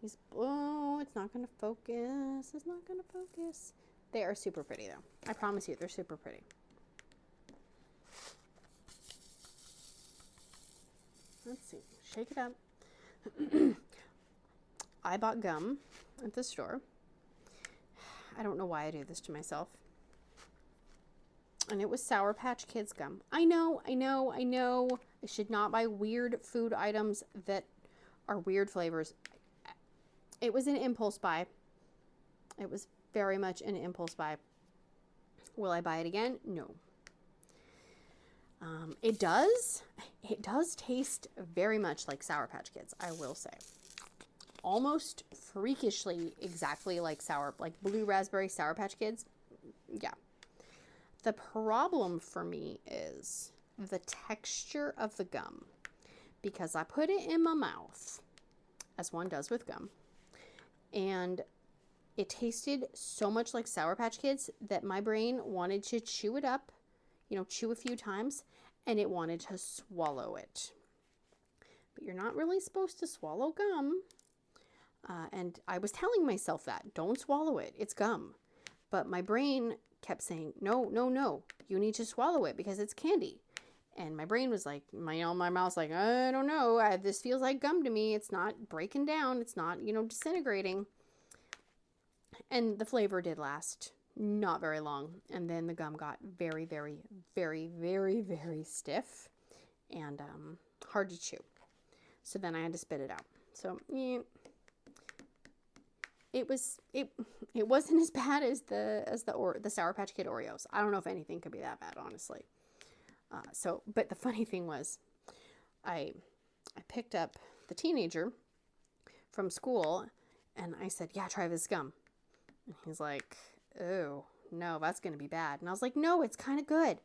These, oh, it's not going to focus. It's not going to focus. They are super pretty though. I promise you, they're super pretty. Let's see. Shake it up. I bought gum at the store. I don't know why I do this to myself. And it was Sour Patch Kids gum. I know. I should not buy weird food items that are weird flavors. It was an impulse buy. It was very much an impulse buy. Will I buy it again? No. It does taste very much like Sour Patch Kids, I will say. Almost freakishly exactly like blue raspberry Sour Patch Kids. Yeah. The problem for me is the texture of the gum, because I put it in my mouth, as one does with gum, and it tasted so much like Sour Patch Kids that my brain wanted to chew it up, you know, chew a few times, and it wanted to swallow it. But you're not really supposed to swallow gum. And I was telling myself that, don't swallow it, it's gum. But my brain kept saying, no, no, no, you need to swallow it because it's candy. And my brain was like, my mouth's like, I don't know. This feels like gum to me. It's not breaking down. It's not, disintegrating. And the flavor did last not very long. And then the gum got very, very, very, very, very stiff and hard to chew. So then I had to spit it out. So yeah, it wasn't as bad as the Sour Patch Kid Oreos. I don't know if anything could be that bad, honestly. But the funny thing was, I picked up the teenager from school, and I said, "Yeah, try this gum." And he's like, "Oh no, that's gonna be bad." And I was like, "No, it's kind of good."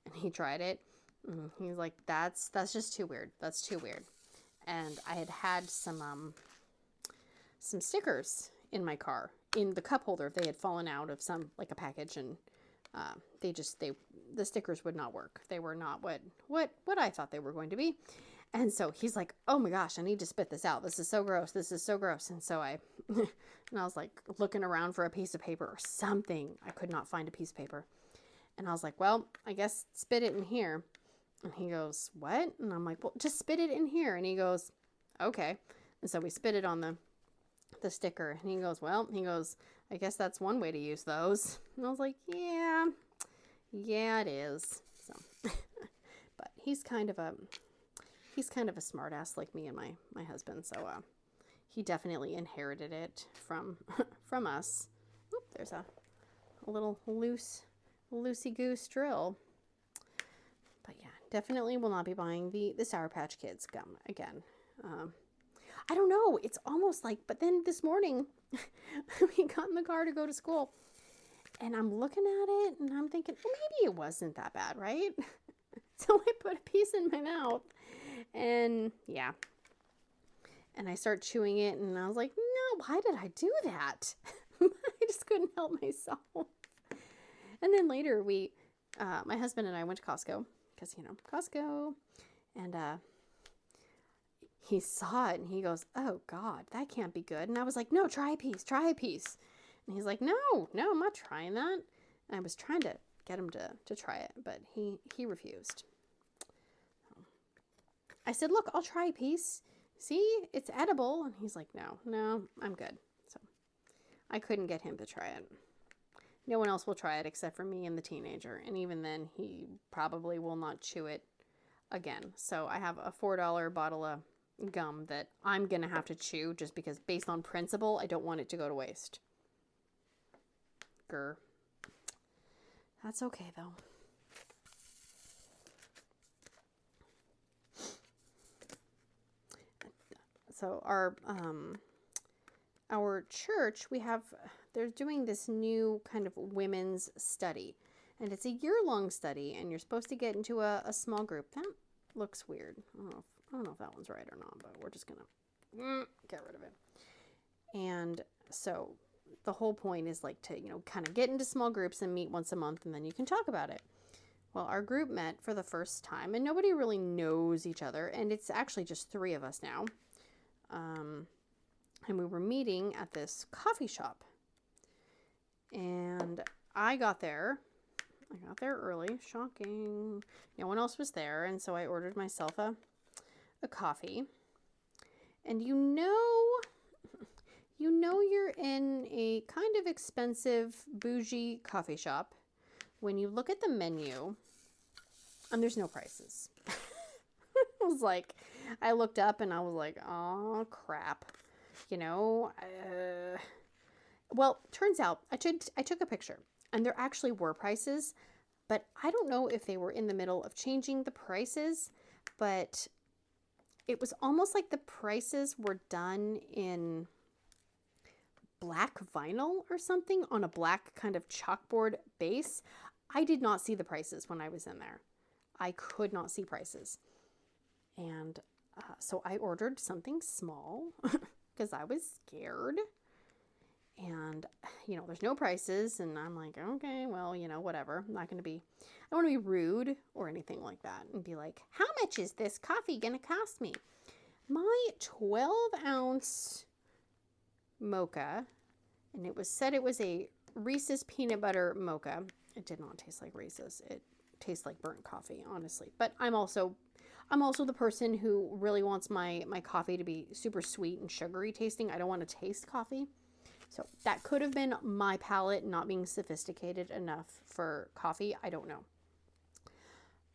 And he tried it. And he's like, "That's just too weird. That's too weird." And I had some stickers in my car in the cup holder. They had fallen out of a package, and the stickers would not work. They were not what I thought they were going to be. And so he's like, "Oh my gosh, I need to spit this out. This is so gross. This is so gross." And so I was like looking around for a piece of paper or something. I could not find a piece of paper. And I was like, "Well, I guess spit it in here." And he goes, "What?" And I'm like, "Well, just spit it in here." And he goes, "Okay." And so we spit it on the sticker. And he goes, "I guess that's one way to use those." And I was like, yeah, it is. So, but he's kind of a smart ass like me and my husband. So, he definitely inherited it from us. Oop, there's a little loosey goose drill. But yeah, definitely will not be buying the Sour Patch Kids gum again. I don't know. It's almost like, but then this morning we got in the car to go to school and I'm looking at it and I'm thinking, well, maybe it wasn't that bad, right? So I put a piece in my mouth and yeah. And I start chewing it and I was like, no, why did I do that? I just couldn't help myself. And then later my husband and I went to Costco because, Costco, and he saw it and he goes, "Oh God, that can't be good." And I was like, "No, try a piece. And he's like, no, I'm not trying that." And I was trying to get him to try it, but he refused. I said, "Look, I'll try a piece. See, it's edible." And he's like, no, I'm good. So I couldn't get him to try it. No one else will try it except for me and the teenager. And even then, he probably will not chew it again. So I have a $4 bottle of gum that I'm going to have to chew just because based on principle, I don't want it to go to waste. Grr. That's okay though. So our church, they're doing this new kind of women's study, and it's a year-long study, and you're supposed to get into a small group. That looks weird. I don't know if that one's right or not, but we're just gonna get rid of it. And so the whole point is like to, kind of get into small groups and meet once a month, and then you can talk about it. Well, our group met for the first time, and nobody really knows each other, and it's actually just 3 of us now. And we were meeting at this coffee shop. And I got there early. Shocking. No one else was there, and so I ordered myself a coffee. And you know you're in a kind of expensive, bougie coffee shop when you look at the menu and there's no prices. I looked up and I was like, oh crap. Well, turns out I took a picture and there actually were prices, but I don't know if they were in the middle of changing the prices, but it was almost like the prices were done in black vinyl or something on a black kind of chalkboard base. I did not see the prices when I was in there. I could not see prices. And so I ordered something small because I was scared. And, there's no prices. And I'm like, okay, well, whatever. I don't want to be rude or anything like that and be like, how much is this coffee going to cost me? My 12-ounce mocha, and it was said it was a Reese's peanut butter mocha, it did not taste like races. It tastes like burnt coffee, honestly. But I'm also the person who really wants my coffee to be super sweet and sugary tasting. I don't want to taste coffee. So that could have been my palate not being sophisticated enough for coffee. I don't know.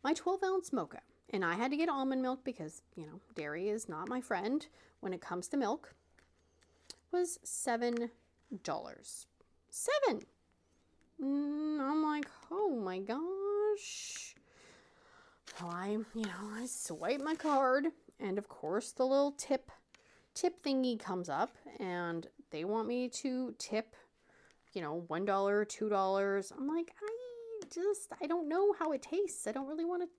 My 12-ounce mocha. And I had to get almond milk because, you know, dairy is not my friend when it comes to milk. Was $7. $7. I'm like, oh my gosh. So I swipe my card, and of course the little tip thingy comes up, and they want me to tip, you know, $1, $2. I'm like, I don't know how it tastes. I don't really want to.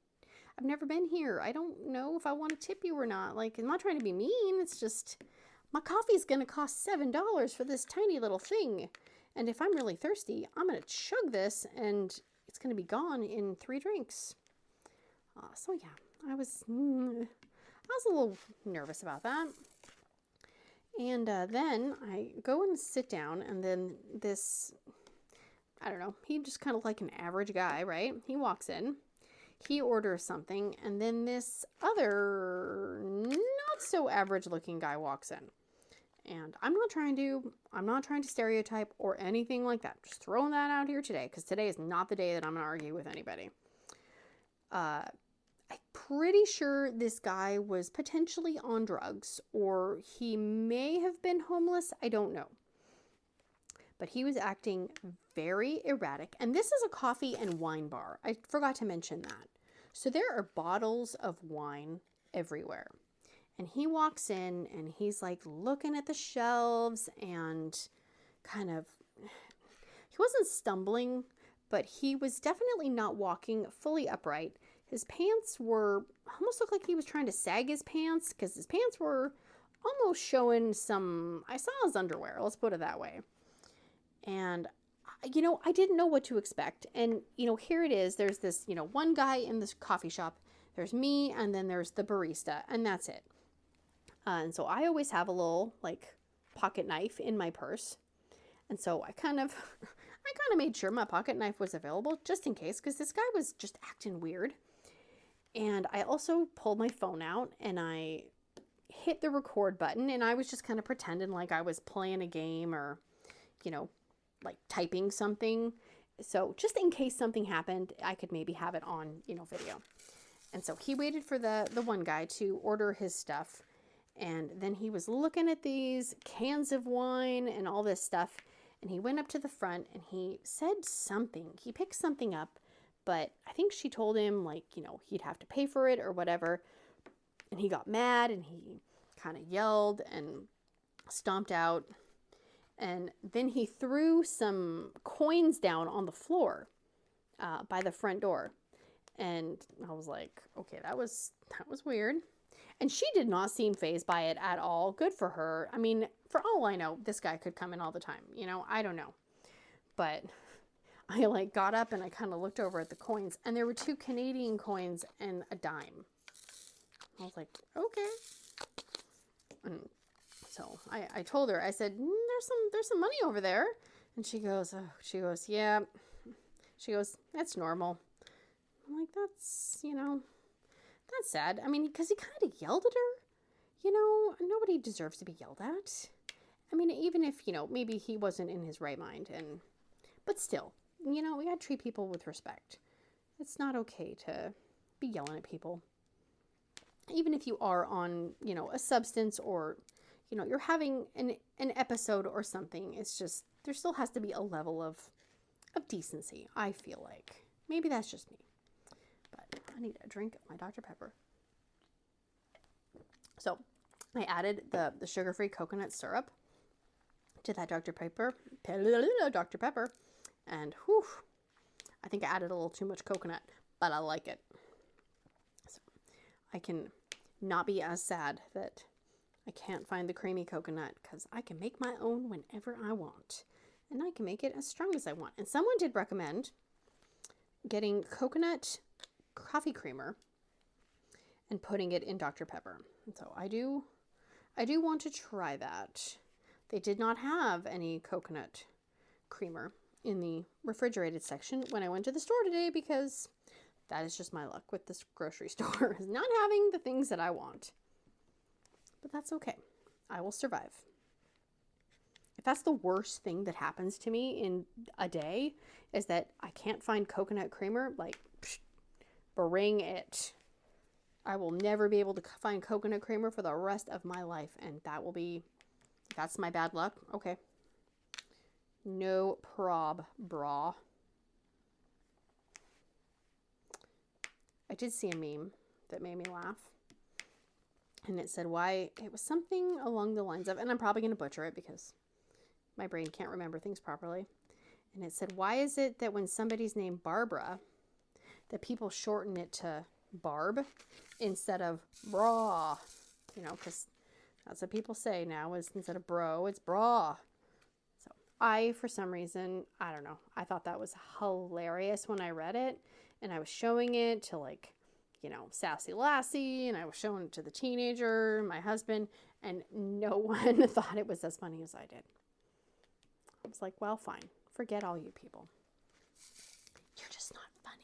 I've never been here. I don't know if I want to tip you or not. Like, I'm not trying to be mean. It's just, my coffee's going to cost $7 for this tiny little thing. And if I'm really thirsty, I'm going to chug this and it's going to be gone in 3 drinks. So yeah, I was a little nervous about that. And then I go and sit down, and then this, I don't know, he just kind of like an average guy, right? He walks in. He orders something, and then this other not so average looking guy walks in. And I'm not trying to stereotype or anything like that. Just throwing that out here today, because today is not the day that I'm going to argue with anybody. I'm pretty sure this guy was potentially on drugs, or he may have been homeless. I don't know. But he was acting very erratic. And this is a coffee and wine bar. I forgot to mention that. So there are bottles of wine everywhere. And he walks in and he's like looking at the shelves and kind of, he wasn't stumbling, but he was definitely not walking fully upright. His pants were, almost looked like he was trying to sag his pants, because his pants were almost showing some, I saw his underwear, let's put it that way. And, you know, I didn't know what to expect. And, you know, here it is. There's this, you know, one guy in this coffee shop. There's me, and then there's the barista, and that's it. And so I always have a little, like, pocket knife in my purse. And so I kind of made sure my pocket knife was available just in case, because this guy was just acting weird. And I also pulled my phone out, and I hit the record button, and I was just kind of pretending like I was playing a game or, you know, like typing something. So just in case something happened, I could maybe have it on, you know, video. And so he waited for the one guy to order his stuff. And then he was looking at these cans of wine and all this stuff. And he went up to the front and he said something. He picked something up, but I think she told him, like, you know, he'd have to pay for it or whatever. And he got mad and he kind of yelled and stomped out. And then he threw some coins down on the floor by the front door. And I was like, okay, that was weird. And she did not seem fazed by it at all. Good for her. I mean, for all I know, this guy could come in all the time. You know, I don't know. But I like got up and I kind of looked over at the coins. And there were 2 Canadian coins and a dime. I was like, okay. And so I told her, I said, there's some money over there. And she goes, yeah. She goes, that's normal. I'm like, that's, you know, that's sad. I mean, because he kind of yelled at her. You know, nobody deserves to be yelled at. I mean, even if, you know, maybe he wasn't in his right mind. But still, you know, we gotta treat people with respect. It's not okay to be yelling at people. Even if you are on, you know, a substance, or, you know, you're having an episode or something. It's just, there still has to be a level of decency, I feel like. Maybe that's just me. But I need a drink of my Dr. Pepper. So I added the sugar-free coconut syrup to that Dr. Pepper. And whew, I think I added a little too much coconut, but I like it. So I can not be as sad that I can't find the creamy coconut, because I can make my own whenever I want. And I can make it as strong as I want. And someone did recommend getting coconut coffee creamer and putting it in Dr. Pepper. And so I do want to try that. They did not have any coconut creamer in the refrigerated section when I went to the store today, because that is just my luck with this grocery store, is not having the things that I want. But that's okay. I will survive. If that's the worst thing that happens to me in a day, is that I can't find coconut creamer, like, psh, bring it. I will never be able to find coconut creamer for the rest of my life, and that's my bad luck. Okay. No prob, brah. I did see a meme that made me laugh. And it said it was something along the lines of, and I'm probably going to butcher it because my brain can't remember things properly. And it said, why is it that when somebody's named Barbara, that people shorten it to Barb instead of bra? You know, because that's what people say now, is instead of bro, it's bra. So for some reason, I don't know, I thought that was hilarious when I read it, and I was showing it to, like, you know, Sassy Lassie, and I was showing it to the teenager, my husband, and no one thought it was as funny as I did. I was like, well, fine. Forget all you people. You're just not funny.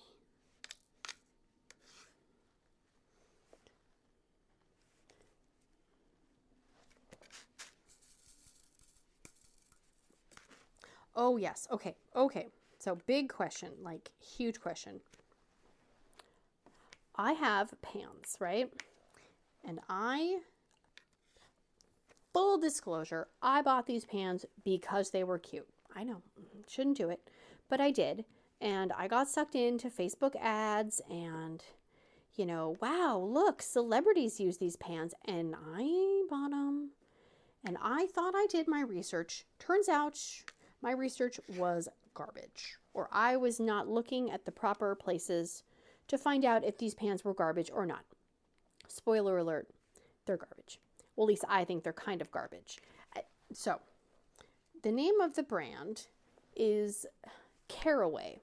Oh, yes. Okay. Okay. So big question, like huge question. I have pans, right? And full disclosure, I bought these pans because they were cute. I know, shouldn't do it, but I did. And I got sucked into Facebook ads and, you know, wow, look, celebrities use these pans, and I bought them. And I thought I did my research. Turns out my research was garbage, or I was not looking at the proper places to find out if these pans were garbage or not. Spoiler alert, they're garbage. Well, at least I think they're kind of garbage. So, the name of the brand is Caraway.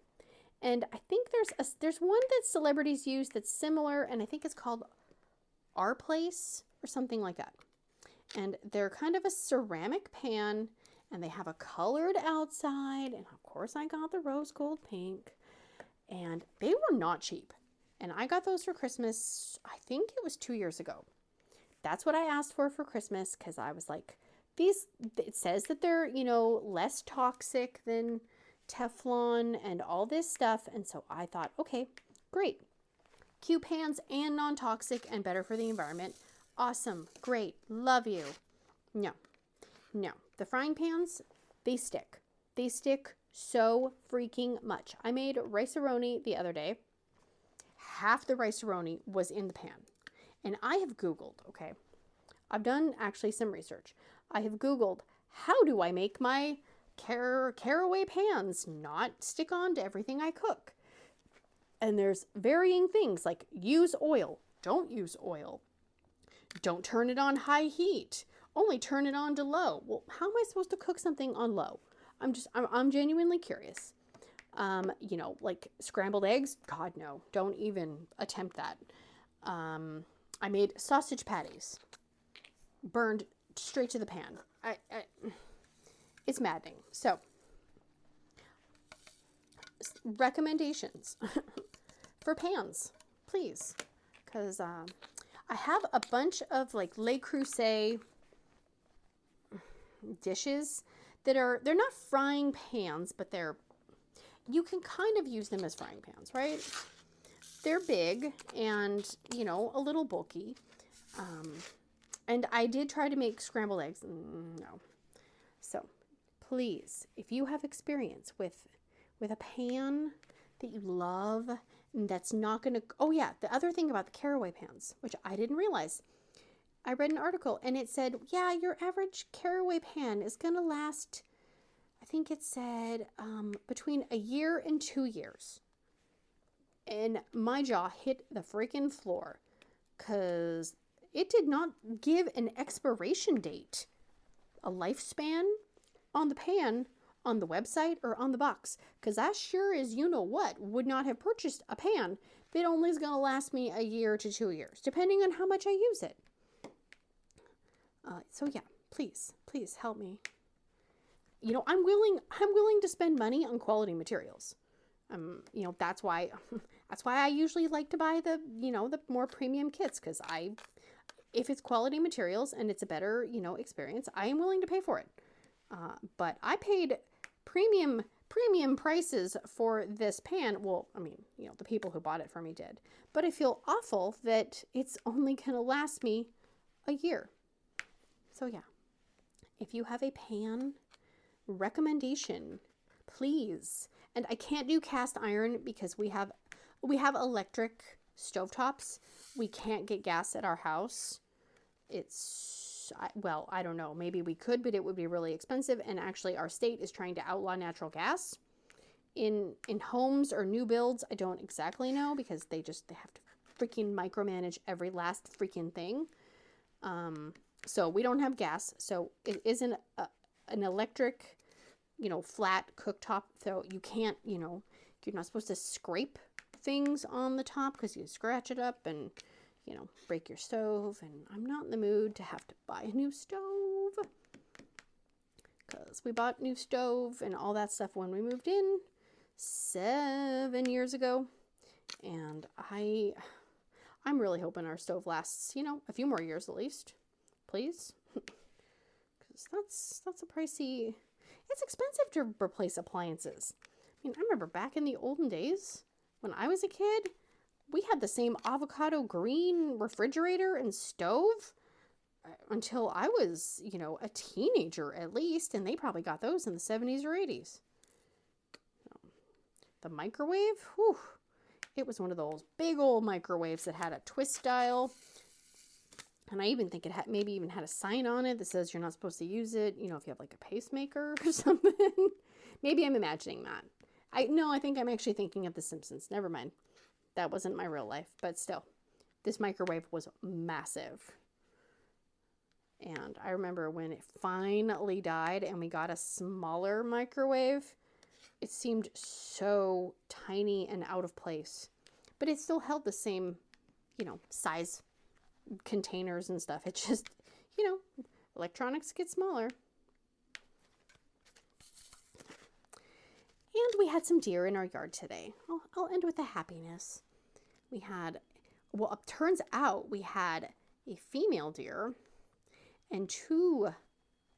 And I think there's one that celebrities use that's similar, and I think it's called Our Place or something like that. And they're kind of a ceramic pan, and they have a colored outside, and of course I got the rose gold pink, and they were not cheap. And I got those for Christmas, I think it was 2 years ago. That's what I asked for Christmas, because I was like, it says that they're, you know, less toxic than Teflon and all this stuff. And so I thought, okay, great. Cute pans and non-toxic and better for the environment. Awesome. Great. Love you. No. The frying pans, they stick. They stick so freaking much. I made rice-a-roni the other day. Half the rice-a-roni was in the pan. And I have Googled, okay, I've done actually some research. I have Googled, how do I make my caraway pans not stick on to everything I cook? And there's varying things like use oil, don't use oil, don't turn it on high heat, only turn it on to low. Well, how am I supposed to cook something on low? I'm genuinely curious. You know, like scrambled eggs, God no, don't even attempt that. I made sausage patties, burned straight to the pan. It's maddening. So, recommendations for pans, please, because I have a bunch of like Le Creuset dishes that they're not frying pans, but you can kind of use them as frying pans, right? They're big and, you know, a little bulky. And I did try to make scrambled eggs. No. So, please, if you have experience with a pan that you love, and that's not going to... Oh, yeah, the other thing about the caraway pans, which I didn't realize. I read an article, and it said, yeah, your average caraway pan is going to last, I think it said, between a year and 2 years. And my jaw hit the freaking floor because it did not give an expiration date, a lifespan on the pan, on the website, or on the box. Because I sure as you know what would not have purchased a pan that only is going to last me a year to 2 years, depending on how much I use it. So yeah, please help me. you know, I'm willing to spend money on quality materials. You know, that's why I usually like to buy the, you know, the more premium kits, because if it's quality materials and it's a better, you know, experience, I am willing to pay for it. But I paid premium prices for this pan. Well, I mean, you know, the people who bought it for me did. But I feel awful that it's only going to last me a year. So yeah, if you have a pan recommendation, please. And I can't do cast iron because we have electric stovetops. We can't get gas at our house. Well, I don't know. Maybe we could, but it would be really expensive. And actually, our state is trying to outlaw natural gas in homes or new builds. I don't exactly know, because they have to freaking micromanage every last freaking thing. So we don't have gas. So it isn't an electric, you know, flat cooktop. So you can't, you know, you're not supposed to scrape things on the top, because you scratch it up and, you know, break your stove. And I'm not in the mood to have to buy a new stove, because we bought new stove and all that stuff when we moved in 7 years ago. And I'm really hoping our stove lasts, you know, a few more years at least, please. Because that's a pricey, it's expensive to replace appliances. I mean, I remember back in the olden days when I was a kid, we had the same avocado green refrigerator and stove until I was, you know, a teenager at least, and they probably got those in the 70s or 80s. The microwave, whew, it was one of those big old microwaves that had a twist dial. And I even think it maybe even had a sign on it that says you're not supposed to use it, you know, if you have like a pacemaker or something. Maybe I'm imagining that. I think I'm actually thinking of The Simpsons. Never mind. That wasn't my real life, but still, this microwave was massive. And I remember when it finally died and we got a smaller microwave, it seemed so tiny and out of place, but it still held the same, you know, size containers and stuff. It just, you know, electronics get smaller. And we had some deer in our yard today. I'll end with the happiness. We had, well, it turns out we had a female deer and 2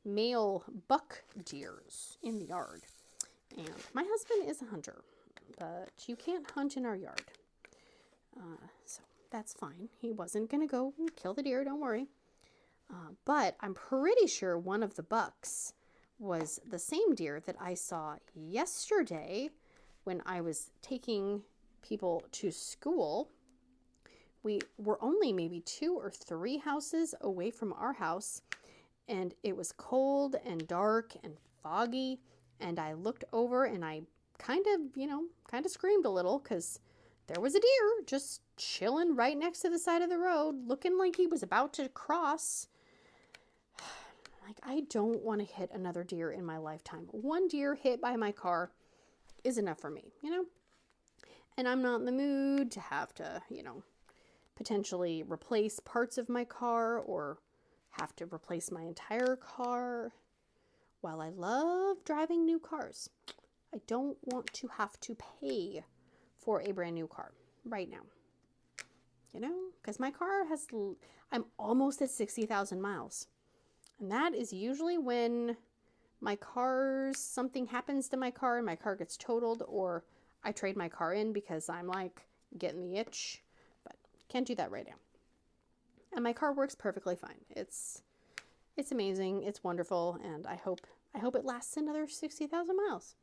male buck deers in the yard. And my husband is a hunter, but you can't hunt in our yard. So that's fine. He wasn't going to go kill the deer, don't worry. But I'm pretty sure one of the bucks was the same deer that I saw yesterday when I was taking people to school. We were only maybe 2 or 3 houses away from our house, and it was cold and dark and foggy, and I looked over and I kind of screamed a little, because there was a deer just chilling right next to the side of the road, looking like he was about to cross. Like, I don't want to hit another deer in my lifetime. 1 deer hit by my car is enough for me, you know? And I'm not in the mood to have to, you know, potentially replace parts of my car or have to replace my entire car. While I love driving new cars, I don't want to have to pay for a brand new car right now. You know, because my car I'm almost at 60,000 miles. And that is usually when something happens to my car and my car gets totaled, or I trade my car in because I'm like getting the itch, but can't do that right now. And my car works perfectly fine. It's amazing. It's wonderful. And I hope it lasts another 60,000 miles.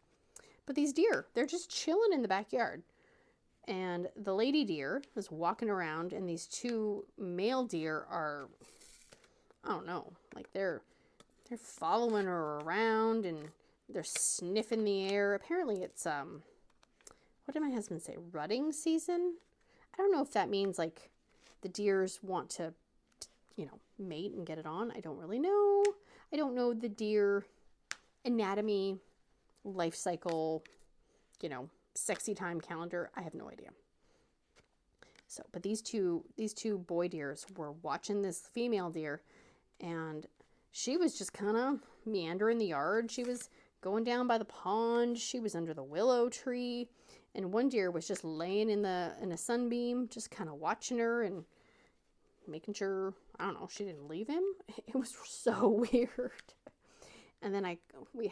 But these deer, they're just chilling in the backyard. And the lady deer is walking around, and these 2 male deer are, I don't know, like they're following her around and they're sniffing the air. Apparently it's, what did my husband say? Rutting season? I don't know if that means like the deers want to, you know, mate and get it on. I don't really know. I don't know the deer anatomy, life cycle, you know, sexy time calendar. I have no idea. So, but these two boy deers were watching this female deer, and she was just kind of meandering the yard. She was going down by the pond. She was under the willow tree. And one deer was just laying in a sunbeam, just kind of watching her and making sure, I don't know, she didn't leave him. It was so weird. And then we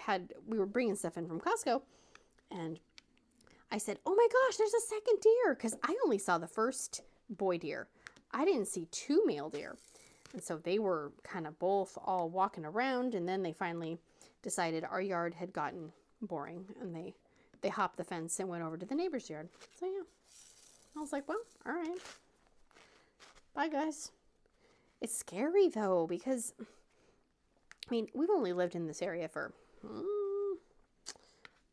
were bringing stuff in from Costco, and I said, oh my gosh, there's a second deer, because I only saw the first boy deer. I didn't see two male deer. And so they were kind of both all walking around, and then they finally decided our yard had gotten boring, and they hopped the fence and went over to the neighbor's yard. So yeah, I was like, well, all right. Bye, guys. It's scary, though, because, I mean, we've only lived in this area for,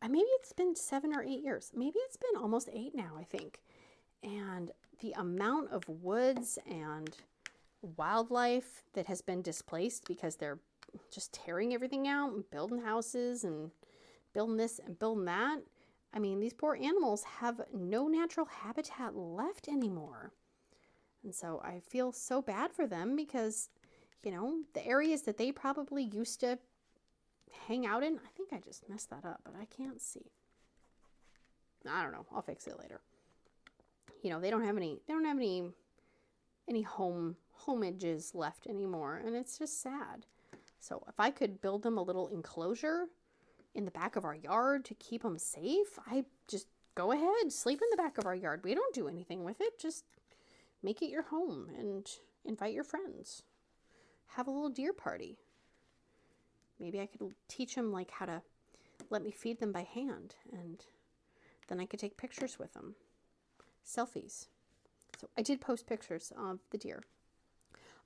maybe it's been 7 or 8 years. Maybe it's been almost 8 now, I think. And the amount of woods and wildlife that has been displaced because they're just tearing everything out and building houses and building this and building that. I mean, these poor animals have no natural habitat left anymore. And so I feel so bad for them because, you know, the areas that they probably used to hang out in, I think I just messed that up, but I can't see. I don't know. I'll fix it later. You know, they don't have any homages left anymore, and it's just sad. So if I could build them a little enclosure in the back of our yard to keep them safe, I just go ahead, sleep in the back of our yard. We don't do anything with it. Just make it your home and invite your friends. Have a little deer party. Maybe I could teach them like how to let me feed them by hand, and then I could take pictures with them. Selfies. So I did post pictures of the deer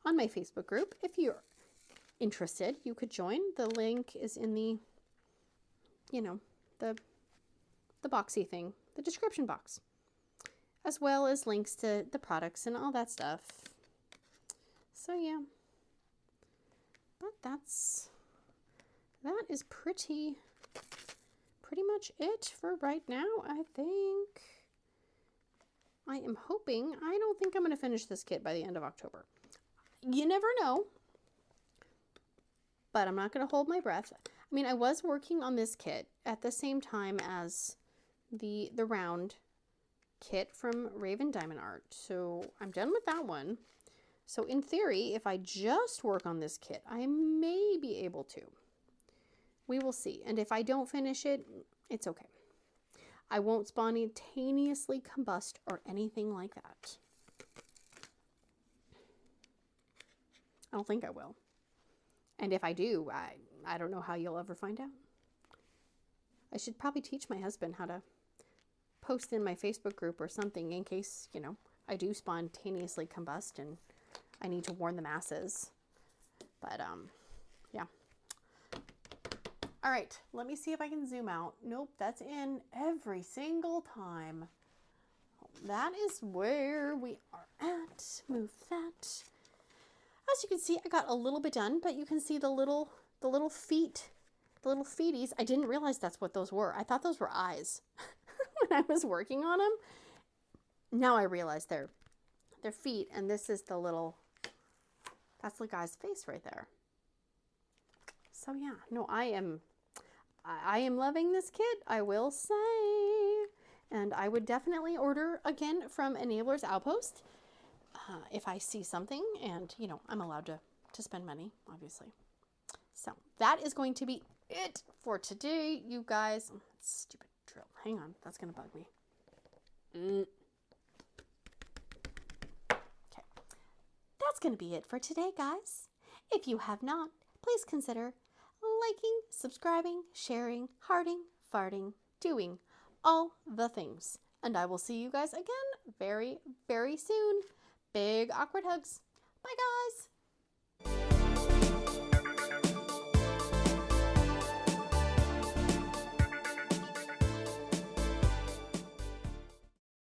on my Facebook group. If you're interested, you could join. The link is in the, you know, the boxy thing, the description box, as well as links to the products and all that stuff. So yeah, but that is pretty much it for right now, I think. I am hoping, I don't think I'm going to finish this kit by the end of October. You never know, but I'm not going to hold my breath. I mean, I was working on this kit at the same time as the round kit from Raven Diamond Art. So I'm done with that one. So in theory, if I just work on this kit, I may be able to. We will see. And if I don't finish it, it's okay. I won't spontaneously combust or anything like that. I don't think I will. And if I do, I don't know how you'll ever find out. I should probably teach my husband how to post in my Facebook group or something in case, you know, I do spontaneously combust and I need to warn the masses. But, yeah. All right, let me see if I can zoom out. Nope, that's in every single time. That is where we are at. Move that. As you can see, I got a little bit done, but you can see the little feet, the little feeties. I didn't realize that's what those were. I thought those were eyes when I was working on them. Now I realize they're feet, and this is the little, that's the guy's face right there. So yeah, no, I am loving this kit, I will say. And I would definitely order again from Enabler's Outpost if I see something, and you know, I'm allowed to spend money, obviously. So that is going to be it for today, you guys. Oh, stupid drill. Hang on, that's gonna bug me. Okay, that's gonna be it for today, guys. If you have not, please consider liking, subscribing, sharing, hearting, farting, doing all the things. And I will see you guys again very, very soon. Big awkward hugs. Bye, guys.